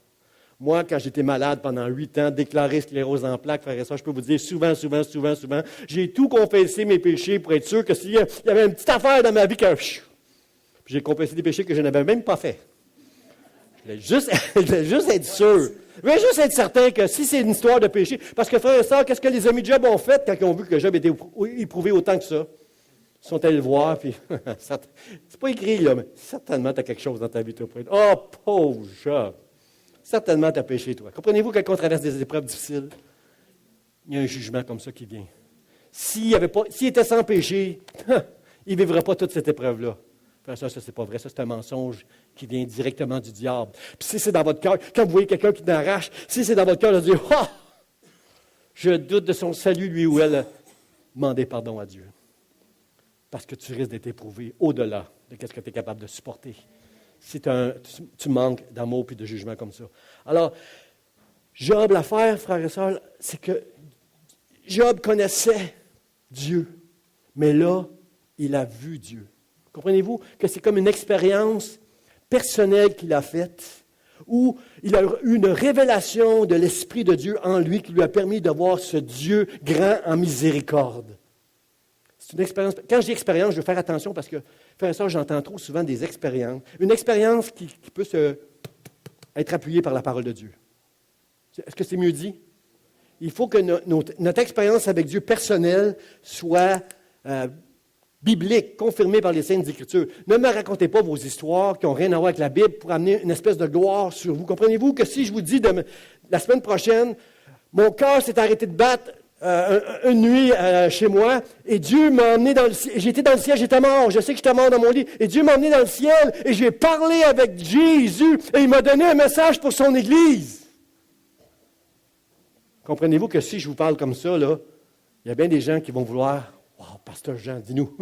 Moi, quand j'étais malade pendant 8 ans, déclaré sclérose en plaques, frères et sœurs, je peux vous dire souvent, j'ai tout confessé mes péchés pour être sûr que s'il y avait une petite affaire dans ma vie que... Puis j'ai confessé des péchés que je n'avais même pas fait. Je voulais juste être sûr. Je voulais juste être certain que si c'est une histoire de péché... Parce que, frères et sœurs, qu'est-ce que les amis de Job ont fait quand ils ont vu que Job était éprouvé autant que ça? Ils sont allés le voir, puis c'est pas écrit, là, mais certainement, tu as quelque chose dans ta vie, toi. Oh, pauvre Job! Certainement, tu as péché, toi. Comprenez-vous, quand on traverse des épreuves difficiles, il y a un jugement comme ça qui vient. S'il était sans péché, il ne vivrait pas toute cette épreuve-là. Ça, c'est pas vrai. Ça, c'est un mensonge qui vient directement du diable. Puis si c'est dans votre cœur, quand vous voyez quelqu'un qui t'arrache, si c'est dans votre cœur de dire, « Ah! Je doute de son salut, lui ou elle. » Demandez pardon à Dieu. Parce que tu risques d'être éprouvé au-delà de ce que tu es capable de supporter. Si tu manques d'amour et de jugement comme ça. Alors, Job, l'affaire, frères et sœurs, c'est que Job connaissait Dieu. Mais là, il a vu Dieu. Comprenez-vous que c'est comme une expérience personnelle qu'il a faite, où il a eu une révélation de l'Esprit de Dieu en lui qui lui a permis de voir ce Dieu grand en miséricorde. C'est une expérience. Quand je dis expérience, je veux faire attention parce que, frères et sœurs, j'entends trop souvent des expériences. Une expérience qui peut se être appuyé par la parole de Dieu. Est-ce que c'est mieux dit? Il faut que notre expérience avec Dieu personnelle soit biblique, confirmée par les Saintes Écritures. Ne me racontez pas vos histoires qui n'ont rien à voir avec la Bible pour amener une espèce de gloire sur vous. Comprenez-vous que si je vous dis la semaine prochaine, mon cœur s'est arrêté de battre une nuit chez moi, et Dieu m'a emmené dans le ciel. J'étais dans le ciel, j'étais mort. Je sais que j'étais mort dans mon lit. Et Dieu m'a emmené dans le ciel, et j'ai parlé avec Jésus, et il m'a donné un message pour son Église. Comprenez-vous que si je vous parle comme ça, là, il y a bien des gens qui vont vouloir « Wow, Pasteur Jean, dis-nous,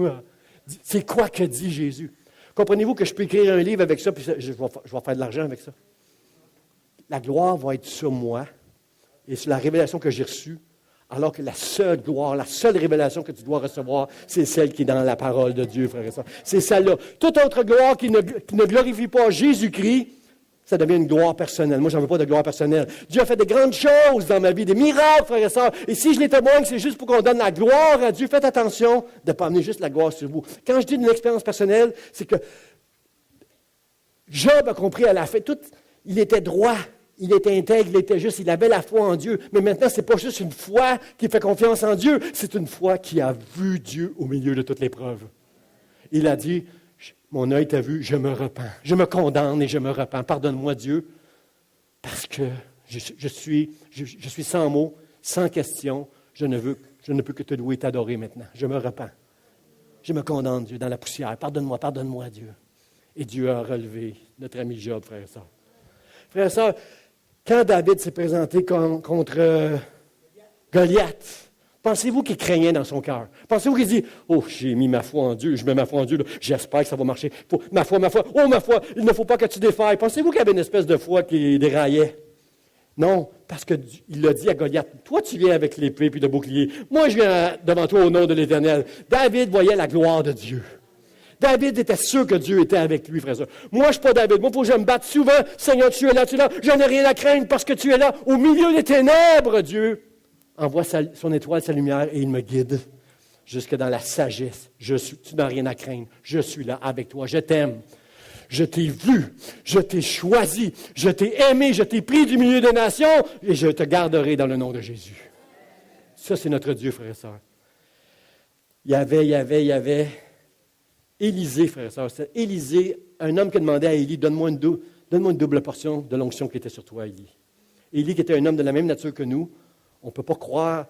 c'est quoi que dit Jésus? » Comprenez-vous que je peux écrire un livre avec ça, puis je vais faire de l'argent avec ça? La gloire va être sur moi et sur la révélation que j'ai reçue, alors que la seule gloire, la seule révélation que tu dois recevoir, c'est celle qui est dans la parole de Dieu, frère et sœurs. C'est celle-là. Toute autre gloire qui ne glorifie pas Jésus-Christ, ça devient une gloire personnelle. Moi, je n'en veux pas de gloire personnelle. Dieu a fait de grandes choses dans ma vie, des miracles, frères et sœurs. Et si je les témoigne, c'est juste pour qu'on donne la gloire à Dieu. Faites attention de ne pas amener juste la gloire sur vous. Quand je dis une expérience personnelle, c'est que Job a compris à la fin, il était droit, il était intègre, il était juste, il avait la foi en Dieu. Mais maintenant, ce n'est pas juste une foi qui fait confiance en Dieu, c'est une foi qui a vu Dieu au milieu de toutes les preuves. Il a dit, mon œil t'a vu, je me repens. Je me condamne et je me repens. Pardonne-moi, Dieu, parce que je suis sans mots, sans question. Je ne peux que te louer et t'adorer maintenant. Je me repens. Je me condamne, Dieu, dans la poussière. Pardonne-moi, Dieu. Et Dieu a relevé notre ami Job, frère et sœur. Frère et sœur, quand David s'est présenté contre Goliath, pensez-vous qu'il craignait dans son cœur? Pensez-vous qu'il dit, « Oh, j'ai mis ma foi en Dieu, je mets ma foi en Dieu, là, j'espère que ça va marcher. Ma foi, oh ma foi, il ne faut pas que tu défailles. » Pensez-vous qu'il y avait une espèce de foi qui déraillait? Non, parce qu'il a dit à Goliath, « Toi, tu viens avec l'épée et le bouclier. Moi, je viens devant toi au nom de l'Éternel. » David voyait la gloire de Dieu. David était sûr que Dieu était avec lui, frère. Moi, je ne suis pas David. Moi, il faut que je me batte souvent. Seigneur, tu es là, tu es là. Je n'ai rien à craindre parce que tu es là. Au milieu des ténèbres, Dieu envoie son étoile, sa lumière, et il me guide jusque dans la sagesse. Tu n'as rien à craindre. Je suis là avec toi. Je t'aime. Je t'ai vu. Je t'ai choisi. Je t'ai aimé. Je t'ai pris du milieu des nations et je te garderai dans le nom de Jésus. Ça, c'est notre Dieu, frère et sœur. Il y avait Élisée, frère et sœur. C'est Élisée, un homme qui demandait à Élie, donne-moi une double portion de l'onction qui était sur toi, Élie. Élie, qui était un homme de la même nature que nous, on ne peut pas croire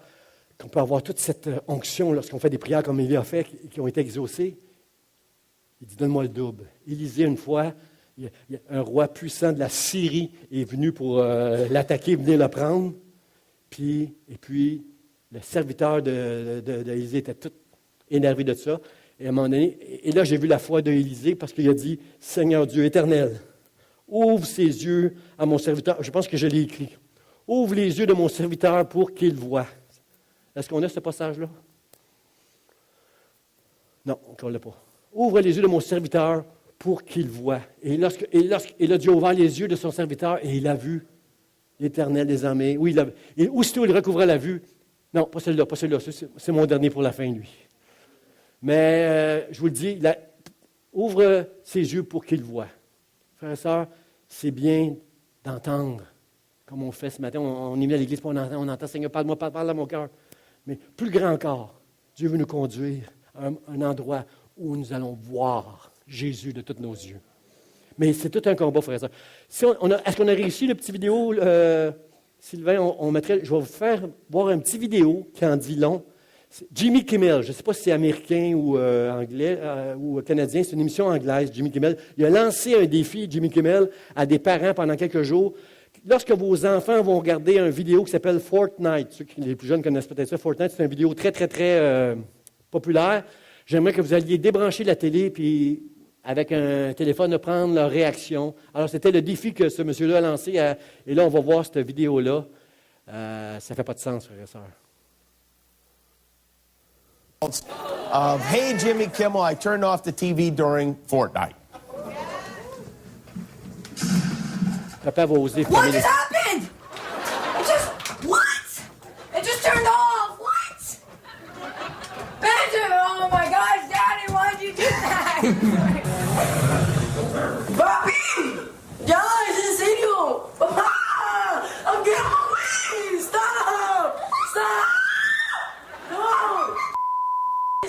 qu'on peut avoir toute cette onction lorsqu'on fait des prières comme Élie a fait, qui ont été exaucées. Il dit, donne-moi le double. Élisée, une fois, un roi puissant de la Syrie est venu pour l'attaquer, venir le prendre. Et puis, le serviteur d'Élisée était tout énervé de ça. Et à un moment donné, et là, j'ai vu la foi d'Élisée parce qu'il a dit, « Seigneur Dieu éternel, ouvre ses yeux à mon serviteur. » Je pense que je l'ai écrit. « Ouvre les yeux de mon serviteur pour qu'il voie. » Est-ce qu'on a ce passage-là? Non, on ne l'a pas. « Ouvre les yeux de mon serviteur pour qu'il voie. » Et là, Dieu a ouvert les yeux de son serviteur et il a vu l'Éternel des armées. Oui, et aussitôt il recouvrait la vue. Non, pas celui-là. C'est mon dernier pour la fin, lui. Mais je vous le dis, ouvre ses yeux pour qu'il voie. Frères et sœurs, c'est bien d'entendre, comme on fait ce matin. On est mis à l'église, on entend, Seigneur, parle-moi, parle à mon cœur. Mais plus grand encore, Dieu veut nous conduire à un endroit où nous allons voir Jésus de tous nos yeux. Mais c'est tout un combat, frères et sœurs. Est-ce qu'on a réussi le petit vidéo, Sylvain, je vais vous faire voir un petit vidéo qui en dit long. Jimmy Kimmel, je ne sais pas si c'est américain ou anglais ou canadien, c'est une émission anglaise, Jimmy Kimmel. Il a lancé un défi, Jimmy Kimmel, à des parents pendant quelques jours. Lorsque vos enfants vont regarder une vidéo qui s'appelle Fortnite, ceux qui les plus jeunes connaissent peut-être ça, Fortnite, c'est une vidéo très, très, très populaire. J'aimerais que vous alliez débrancher la télé puis avec un téléphone prendre leur réaction. Alors, c'était le défi que ce monsieur-là a lancé. Et là, on va voir cette vidéo-là. Ça ne fait pas de sens, frères et sœurs. Hey, Jimmy Kimmel, I turned off the TV during Fortnite. Papa va oser What fermer les... just happened? What? It just turned off. What? Benjamin, oh my gosh, Daddy, why'd you do that? Papi! Ya, es en serio.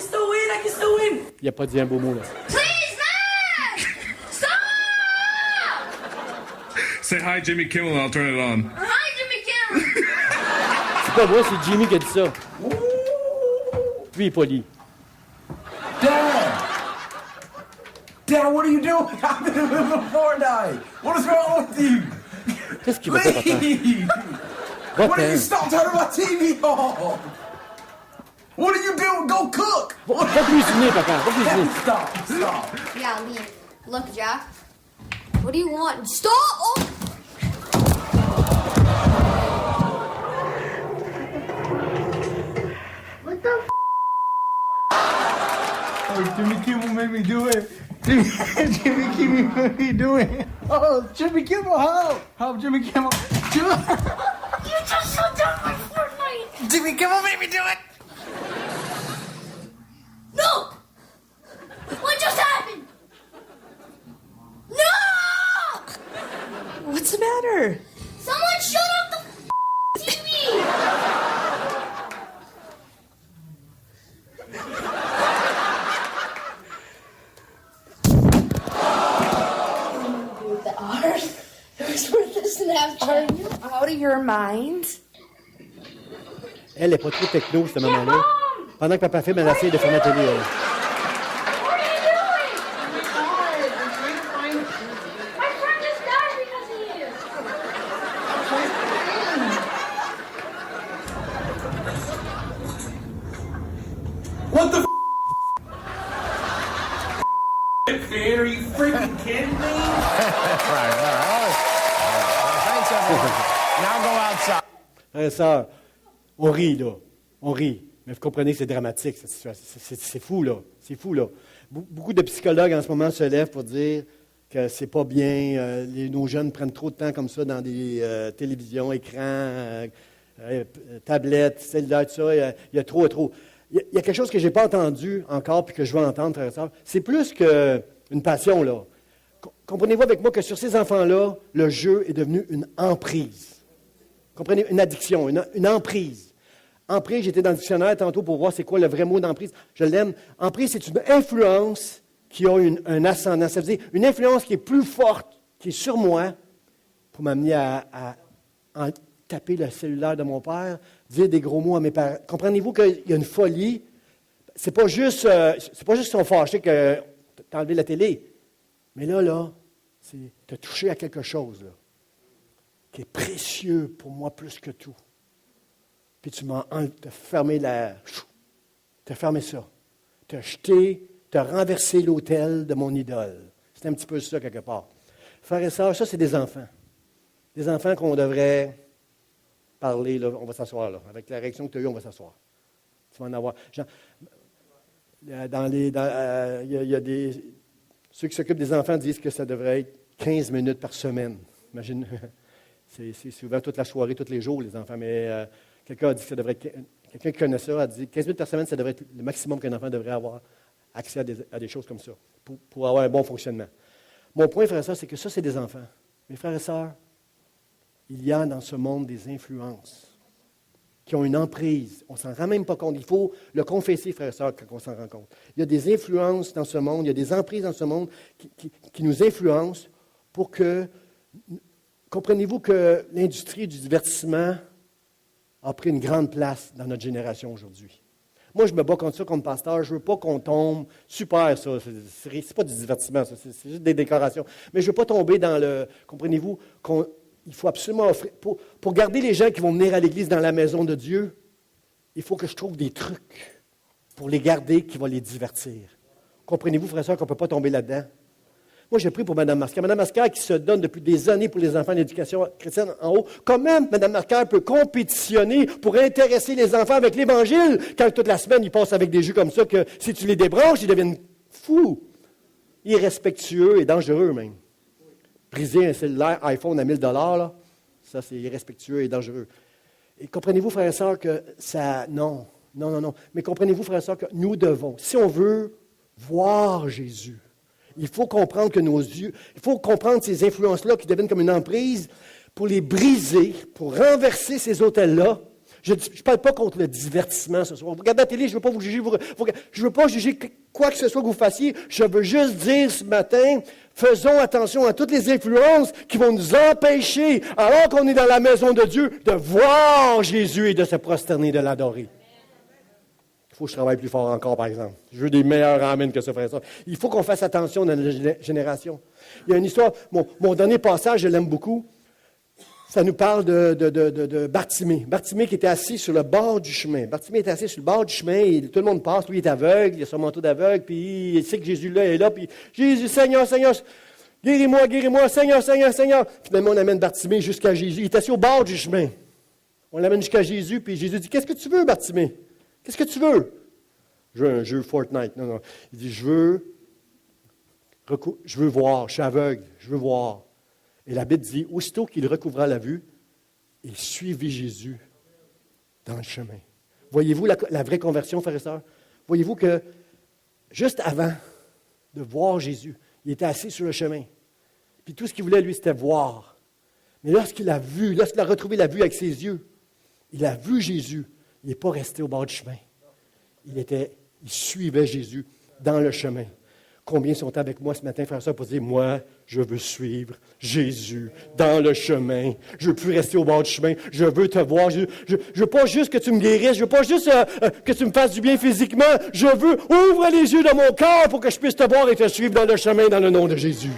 can still win, I can still win. Il n'a pas dit un beau mot, là. Please, Matt! Stop! Say hi, Jimmy Kimmel, and I'll turn it on. Hi, Jimmy Kimmel. C'est pas moi, c'est Jimmy qui a dit ça. Lui, il est poli. Dad, what are you doing? I'm in the middle of Fortnite. What is wrong with you? Qu'est-ce qu'il va faire, papa? Please! Va-t'en. What are you stop turning my TV off? What are you doing? Go cook! Va cuisiner, papa. Va cuisiner. Stop! Yeah, leave. Look, Jack. What do you want? Stop! Oh! What the f? Oh, Jimmy Kimmel made me do it. Jimmy Kimmel made me do it. Oh, Jimmy Kimmel, help! Help, Jimmy Kimmel. You just shut down my Fortnite! Jimmy Kimmel made me do it. No! What just happened? No! What's the matter? Someone shut off the TV! The art? It was worth the Snapchat. Are you out of your mind? Elle n'est pas trop techno, cette maman-là. Pendant que papa filme, elle essaie de faire la télé. Elle. What are you doing? My friend just died because of you! What the f? Man, are you freaking kidding me? Right. Thanks, everyone. Now go outside. Frères et sœurs, on rit, là. On rit. Mais vous comprenez que c'est dramatique, cette situation. C'est fou, là. C'est fou, là. Beaucoup de psychologues, en ce moment, se lèvent pour dire que c'est pas bien. Nos jeunes prennent trop de temps comme ça dans des télévisions, écrans, tablettes, cellulaires, tout ça. Il y a trop. Il y a quelque chose que je n'ai pas entendu encore puis que je veux entendre, frères et sœurs. C'est plus qu'une passion, là. Comprenez-vous avec moi que sur ces enfants-là, le jeu est devenu une emprise. Comprenez? Une addiction, une emprise. Emprise, j'étais dans le dictionnaire tantôt pour voir c'est quoi le vrai mot d'emprise. Je l'aime. Emprise, c'est une influence qui a un ascendant. Ça veut dire une influence qui est plus forte, qui est sur moi, pour m'amener à taper le cellulaire de mon père, dire des gros mots à mes parents. Comprenez-vous qu'il y a une folie? C'est pas juste qu'ils sont fâchés que tu as enlevé la télé. Mais là, c'est te toucher à quelque chose, là, qui est précieux pour moi plus que tout. Puis tu m'as fermé ça. Tu as jeté, tu as renversé l'autel de mon idole. C'est un petit peu ça, quelque part. Frères et sœurs, ça, c'est des enfants. Des enfants qu'on devrait parler, là, on va s'asseoir, là. Avec la réaction que tu as eue, on va s'asseoir. Tu vas en avoir. Il y a des... Ceux qui s'occupent des enfants disent que ça devrait être 15 minutes par semaine. Imagine, c'est ouvert toute la soirée, tous les jours, les enfants. Mais quelqu'un a dit que ça devrait être... Quelqu'un qui connaît ça a dit 15 minutes par semaine, ça devrait être le maximum qu'un enfant devrait avoir accès à des choses comme ça, pour avoir un bon fonctionnement. Mon point, frère et sœurs, c'est que ça, c'est des enfants. Mes frères et sœurs, il y a dans ce monde des influences qui ont une emprise. On ne s'en rend même pas compte. Il faut le confesser, frères et sœurs, quand on s'en rend compte. Il y a des influences dans ce monde, il y a des emprises dans ce monde qui nous influencent pour que... Comprenez-vous que l'industrie du divertissement a pris une grande place dans notre génération aujourd'hui. Moi, je me bats contre ça comme pasteur. Je ne veux pas qu'on tombe... Super, ça. C'est pas du divertissement, ça. C'est juste des décorations. Mais je ne veux pas tomber dans le... Comprenez-vous il faut absolument offrir... Pour garder les gens qui vont venir à l'Église dans la maison de Dieu, il faut que je trouve des trucs pour les garder qui vont les divertir. Comprenez-vous, frères et sœurs, qu'on ne peut pas tomber là-dedans? Moi, j'ai pris pour Mme Mascar. Mme Mascar qui se donne depuis des années pour les enfants d'éducation chrétienne en haut. Comment Mme Mascar peut compétitionner pour intéresser les enfants avec l'Évangile quand toute la semaine, ils passent avec des jeux comme ça que si tu les débranches, ils deviennent fous, irrespectueux et dangereux même. Briser un cellulaire iPhone à 1 000 là, ça, c'est irrespectueux et dangereux. Et comprenez-vous, frères et sœurs, que ça... Non. Mais comprenez-vous, frères et sœurs, que nous devons, si on veut voir Jésus, il faut comprendre que nos yeux, il faut comprendre ces influences-là qui deviennent comme une emprise pour les briser, pour renverser ces autels-là, Je ne parle pas contre le divertissement ce soir. Vous regardez la télé, je ne veux pas vous juger. Je ne veux pas juger quoi que ce soit que vous fassiez. Je veux juste dire ce matin, faisons attention à toutes les influences qui vont nous empêcher, alors qu'on est dans la maison de Dieu, de voir Jésus et de se prosterner, de l'adorer. Il faut que je travaille plus fort encore, par exemple. Je veux des meilleurs amens que ça, frère et sœur. Il faut qu'on fasse attention dans notre génération. Il y a une histoire, mon dernier passage, je l'aime beaucoup. Ça nous parle de Bartimée. Bartimée qui était assis sur le bord du chemin. Bartimée était assis sur le bord du chemin et tout le monde passe. Lui, il est aveugle, il a son manteau d'aveugle, puis il sait que Jésus là est là, puis Jésus, Seigneur, Seigneur, guéris-moi, guéris-moi, Seigneur, Seigneur, Seigneur. Finalement, on amène Bartimée jusqu'à Jésus. Il est assis au bord du chemin. On l'amène jusqu'à Jésus, puis Jésus dit, qu'est-ce que tu veux, Bartimée? Qu'est-ce que tu veux? Je veux un jeu Fortnite. Non. Il dit, je veux voir, je suis aveugle, je veux voir. Et la Bible dit, aussitôt qu'il recouvra la vue, il suivit Jésus dans le chemin. Voyez-vous la vraie conversion, frères et sœurs? Voyez-vous que juste avant de voir Jésus, il était assis sur le chemin. Puis tout ce qu'il voulait, lui, c'était voir. Mais lorsqu'il a retrouvé la vue avec ses yeux, il a vu Jésus, il n'est pas resté au bord du chemin. Il suivait Jésus dans le chemin. Combien sont avec moi ce matin, frère et sœur, pour dire, moi, je veux suivre Jésus dans le chemin. Je ne veux plus rester au bord du chemin. Je veux te voir. Je veux pas juste que tu me guérisses. Je veux pas juste que tu me fasses du bien physiquement. Je veux ouvre les yeux de mon cœur pour que je puisse te voir et te suivre dans le chemin dans le nom de Jésus.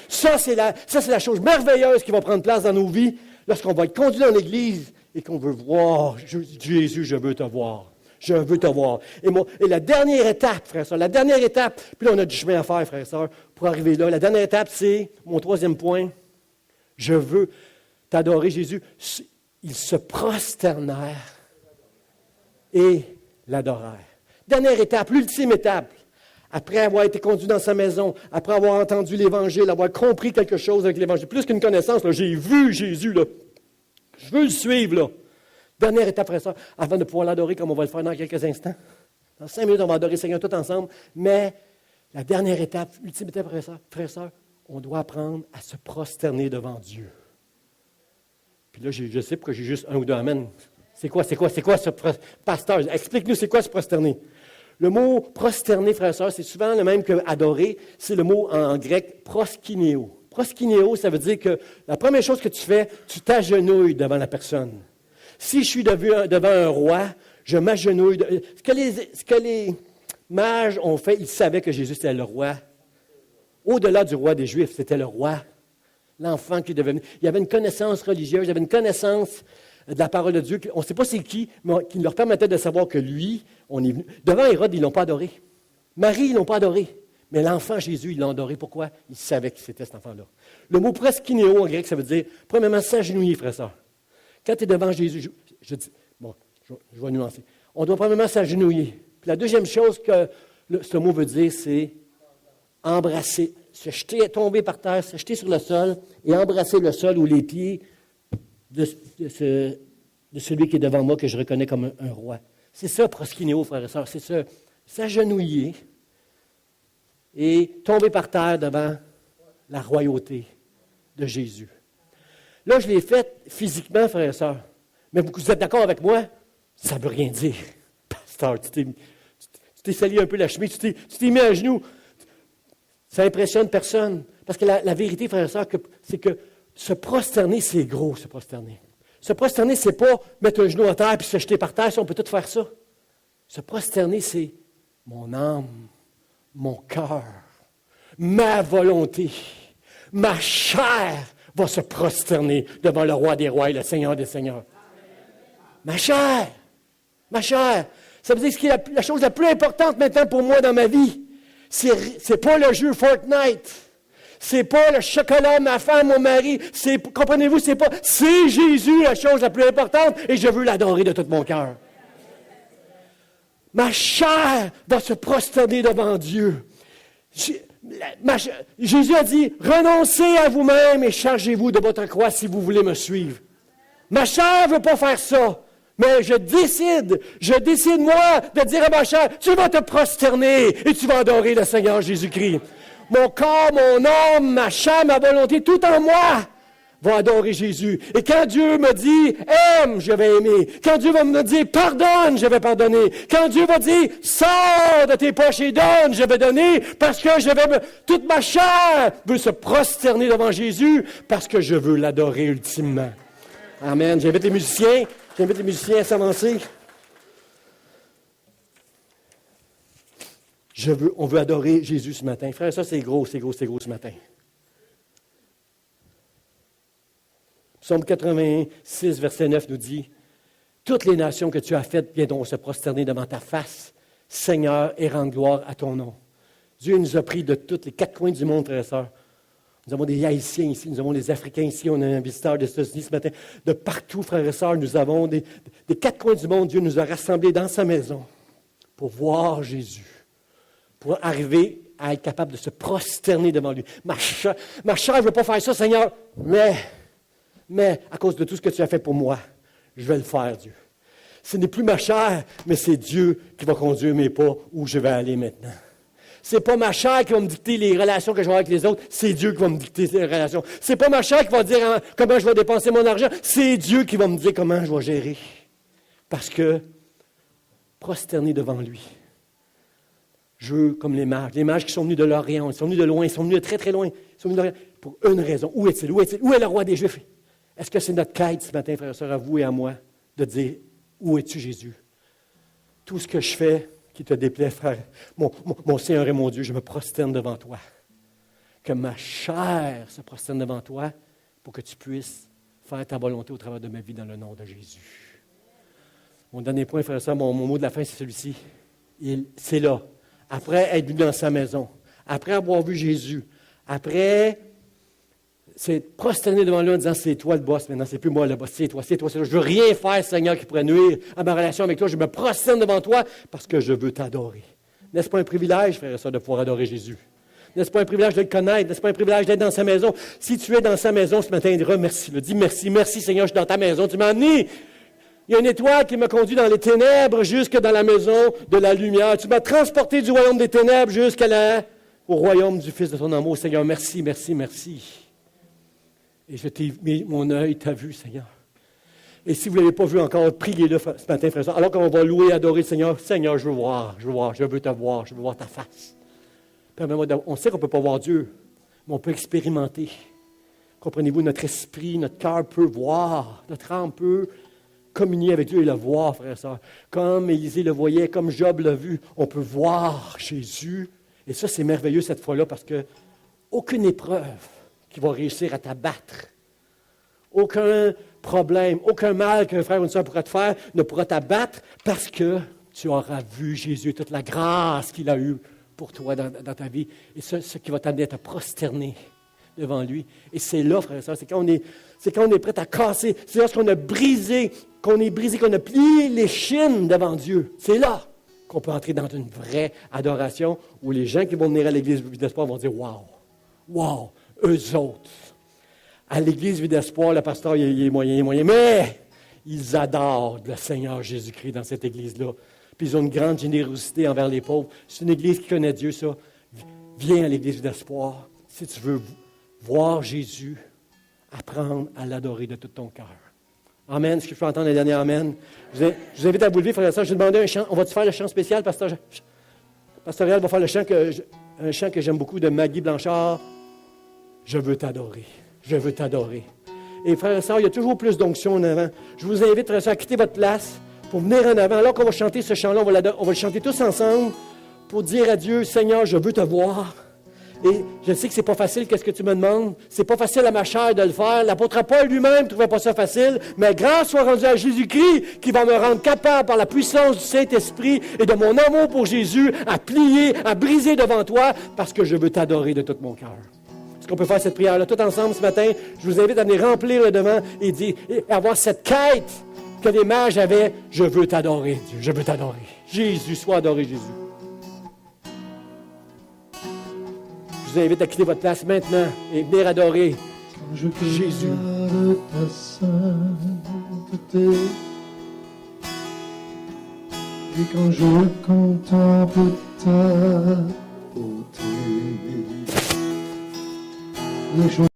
Ça, c'est la chose merveilleuse qui va prendre place dans nos vies lorsqu'on va être conduit dans l'Église et qu'on veut voir Jésus, je veux te voir. Je veux te voir. Et la dernière étape, frère et sœur, puis là, on a du chemin à faire, frère et sœur, pour arriver là. La dernière étape, c'est, mon troisième point, je veux t'adorer, Jésus. Ils se prosternèrent et l'adorèrent. Dernière étape, l'ultime étape. Après avoir été conduit dans sa maison, après avoir entendu l'Évangile, avoir compris quelque chose avec l'Évangile, plus qu'une connaissance, là, j'ai vu Jésus, là. Je veux le suivre, là. Dernière étape, frère et sœur, avant de pouvoir l'adorer comme on va le faire dans quelques instants. Dans 5 minutes, on va adorer le Seigneur tout ensemble. Mais la dernière étape, l'ultime étape, frère et sœur, on doit apprendre à se prosterner devant Dieu. Puis là, je sais pourquoi j'ai juste un ou deux amen. C'est quoi ce pasteur? Explique-nous, c'est quoi se prosterner? Le mot prosterner, frère et sœur, c'est souvent le même que adorer. C'est le mot en grec proskynéo. Proskynéo, ça veut dire que la première chose que tu fais, tu t'agenouilles devant la personne. Si je suis devant un roi, je m'agenouille. Ce que les mages ont fait, ils savaient que Jésus était le roi. Au-delà du roi des Juifs, c'était le roi. L'enfant qui devait venir. Il y avait une connaissance religieuse, il y avait une connaissance de la parole de Dieu. On ne sait pas c'est qui, mais qui leur permettait de savoir que lui, on est venu. Devant Hérode, ils ne l'ont pas adoré. Marie, ils ne l'ont pas adoré. Mais l'enfant Jésus, ils l'ont adoré. Pourquoi? Ils savaient que c'était cet enfant-là. Le mot proskynéo en grec, ça veut dire, premièrement, s'agenouiller, frère et sœur. Quand tu es devant Jésus, je vais nuancer. On doit premièrement s'agenouiller. Puis la deuxième chose que ce mot veut dire, c'est embrasser, se jeter, tomber par terre, se jeter sur le sol et embrasser le sol ou les pieds de celui qui est devant moi, que je reconnais comme un roi. C'est ça, proskynéo, frères et sœurs. C'est ça, s'agenouiller et tomber par terre devant la royauté de Jésus. Là, je l'ai fait physiquement, frères et sœurs. Mais vous êtes d'accord avec moi? Ça ne veut rien dire. Pasteur, tu t'es sali un peu la chemise, tu t'es mis à genoux. Ça impressionne personne. Parce que la vérité, frères et sœurs, c'est que se prosterner, c'est gros, se prosterner. Se prosterner, c'est pas mettre un genou à terre puis se jeter par terre, si on peut tout faire ça. Se prosterner, c'est mon âme, mon cœur, ma volonté, ma chair va se prosterner devant le roi des rois et le Seigneur des seigneurs. Ma chair, ça veut dire que la chose la plus importante maintenant pour moi dans ma vie, c'est pas le jeu Fortnite, c'est pas le chocolat, ma femme, mon mari, comprenez-vous, c'est Jésus la chose la plus importante et je veux l'adorer de tout mon cœur. Ma chair va se prosterner devant Dieu. Jésus a dit, renoncez à vous-même et chargez-vous de votre croix si vous voulez me suivre. Ma chair ne veut pas faire ça, mais je décide, moi, de dire à ma chair, tu vas te prosterner et tu vas adorer le Seigneur Jésus-Christ. Mon corps, mon âme, ma chair, ma volonté, tout en moi va adorer Jésus. Et quand Dieu me dit aime, je vais aimer. Quand Dieu va me dire pardonne, je vais pardonner. Quand Dieu va dire sors de tes poches et donne, je vais donner parce que toute ma chair veut se prosterner devant Jésus parce que je veux l'adorer ultimement. Amen. J'invite les musiciens à s'avancer. On veut adorer Jésus ce matin. Frère, ça c'est gros ce matin. Psaume 86, verset 9 nous dit, « Toutes les nations que tu as faites viendront se prosterner devant ta face, Seigneur, et rendre gloire à ton nom. » Dieu nous a pris de tous les quatre coins du monde, frères et sœurs. Nous avons des Haïtiens ici, nous avons des Africains ici, on a un visiteur des États-Unis ce matin. De partout, frères et sœurs, nous avons des quatre coins du monde. Dieu nous a rassemblés dans sa maison pour voir Jésus, pour arriver à être capable de se prosterner devant lui. Ma chair ne veut pas faire ça, Seigneur, mais à cause de tout ce que tu as fait pour moi, je vais le faire, Dieu. Ce n'est plus ma chair, mais c'est Dieu qui va conduire mes pas où je vais aller maintenant. Ce n'est pas ma chair qui va me dicter les relations que je vais avoir avec les autres, c'est Dieu qui va me dicter les relations. Ce n'est pas ma chair qui va dire comment je vais dépenser mon argent, c'est Dieu qui va me dire comment je vais gérer. Parce que, prosterner devant lui, je veux comme les mages qui sont venus de l'Orient, ils sont venus de loin, ils sont venus de très très loin, ils sont venus de l'Orient, pour une raison. Où est-il? Où est le roi des Juifs? Est-ce que c'est notre quête ce matin, frères et sœurs, à vous et à moi, de dire, où es-tu, Jésus? Tout ce que je fais qui te déplaît, frère, mon Seigneur et mon Dieu, je me prosterne devant toi. Que ma chair se prosterne devant toi pour que tu puisses faire ta volonté au travers de ma vie dans le nom de Jésus. Mon dernier point, frère et sœurs, mon mot de la fin, c'est celui-ci. C'est là. Après être venu dans sa maison, après avoir vu Jésus, après c'est prosterner devant lui en disant, c'est toi le boss maintenant, c'est plus moi le boss, c'est toi. Je veux rien faire, Seigneur, qui pourrait nuire à ma relation avec toi. Je me prosterne devant toi parce que je veux t'adorer. N'est-ce pas un privilège, frère et sœur, de pouvoir adorer Jésus? N'est-ce pas un privilège de le connaître? N'est-ce pas un privilège d'être dans sa maison? Si tu es dans sa maison ce matin, remercie-le. Dis merci Seigneur, je suis dans ta maison. Tu m'as amené. Il y a une étoile qui m'a conduit dans les ténèbres jusque dans la maison de la lumière. Tu m'as transporté du royaume des ténèbres au royaume du Fils de ton amour. Seigneur, merci. Et je t'ai mis mon œil, t'a vu, Seigneur. Et si vous ne l'avez pas vu encore, priez-le ce matin, frère et sœur. Alors qu'on va louer, adorer le Seigneur, Seigneur, je veux te voir, je veux voir ta face. On sait qu'on ne peut pas voir Dieu, mais on peut expérimenter. Comprenez-vous, notre esprit, notre cœur peut voir, notre âme peut communier avec Dieu et le voir, frère et sœur. Comme Élisée le voyait, comme Job l'a vu, on peut voir Jésus. Et ça, c'est merveilleux cette fois-là parce que aucune épreuve qui va réussir à t'abattre, aucun problème, aucun mal qu'un frère ou une sœur pourra te faire ne pourra t'abattre parce que tu auras vu Jésus, toute la grâce qu'il a eue pour toi dans ta vie. Et ce qui va t'amener à te prosterner devant lui. Et c'est là, frère et sœur, c'est quand on est prêt à casser, c'est lorsqu'on a brisé, qu'on a plié les chines devant Dieu. C'est là qu'on peut entrer dans une vraie adoration où les gens qui vont venir à l'église Vie d'Espoir vont dire « Wow! » Eux autres. À l'église Vie d'Espoir, le pasteur, il est moyen, mais ils adorent le Seigneur Jésus-Christ dans cette église-là. Puis ils ont une grande générosité envers les pauvres. C'est une église qui connaît Dieu, ça. Viens à l'église Vie d'Espoir. Si tu veux voir Jésus, apprendre à l'adorer de tout ton cœur. Amen. Est-ce que je peux entendre le dernier Amen? Je vous invite à vous lever, frère et sœur. Je vais demander un chant. On va-tu faire le chant spécial, pasteur? Pasteur Réal va faire un chant que j'aime beaucoup de Maggie Blanchard. Je veux t'adorer. Je veux t'adorer. Et frères et sœurs, il y a toujours plus d'onction en avant. Je vous invite, frères et sœurs, à quitter votre place pour venir en avant. Alors qu'on va chanter ce chant-là, on va le chanter tous ensemble pour dire à Dieu, Seigneur, je veux te voir. Et je sais que c'est pas facile, qu'est-ce que tu me demandes? C'est pas facile à ma chair de le faire. L'apôtre Paul lui-même ne trouvait pas ça facile. Mais grâce soit rendue à Jésus-Christ qui va me rendre capable par la puissance du Saint-Esprit et de mon amour pour Jésus à plier, à briser devant toi parce que je veux t'adorer de tout mon cœur. Est-ce qu'on peut faire cette prière-là tout ensemble ce matin? Je vous invite à venir remplir le devant et avoir cette quête que les mages avaient. Je veux t'adorer, Dieu. Je veux t'adorer. Jésus, sois adoré, Jésus. Je vous invite à quitter votre place maintenant et venir adorer Jésus. Ta sainteté, et quand je contemple ta beauté, les choses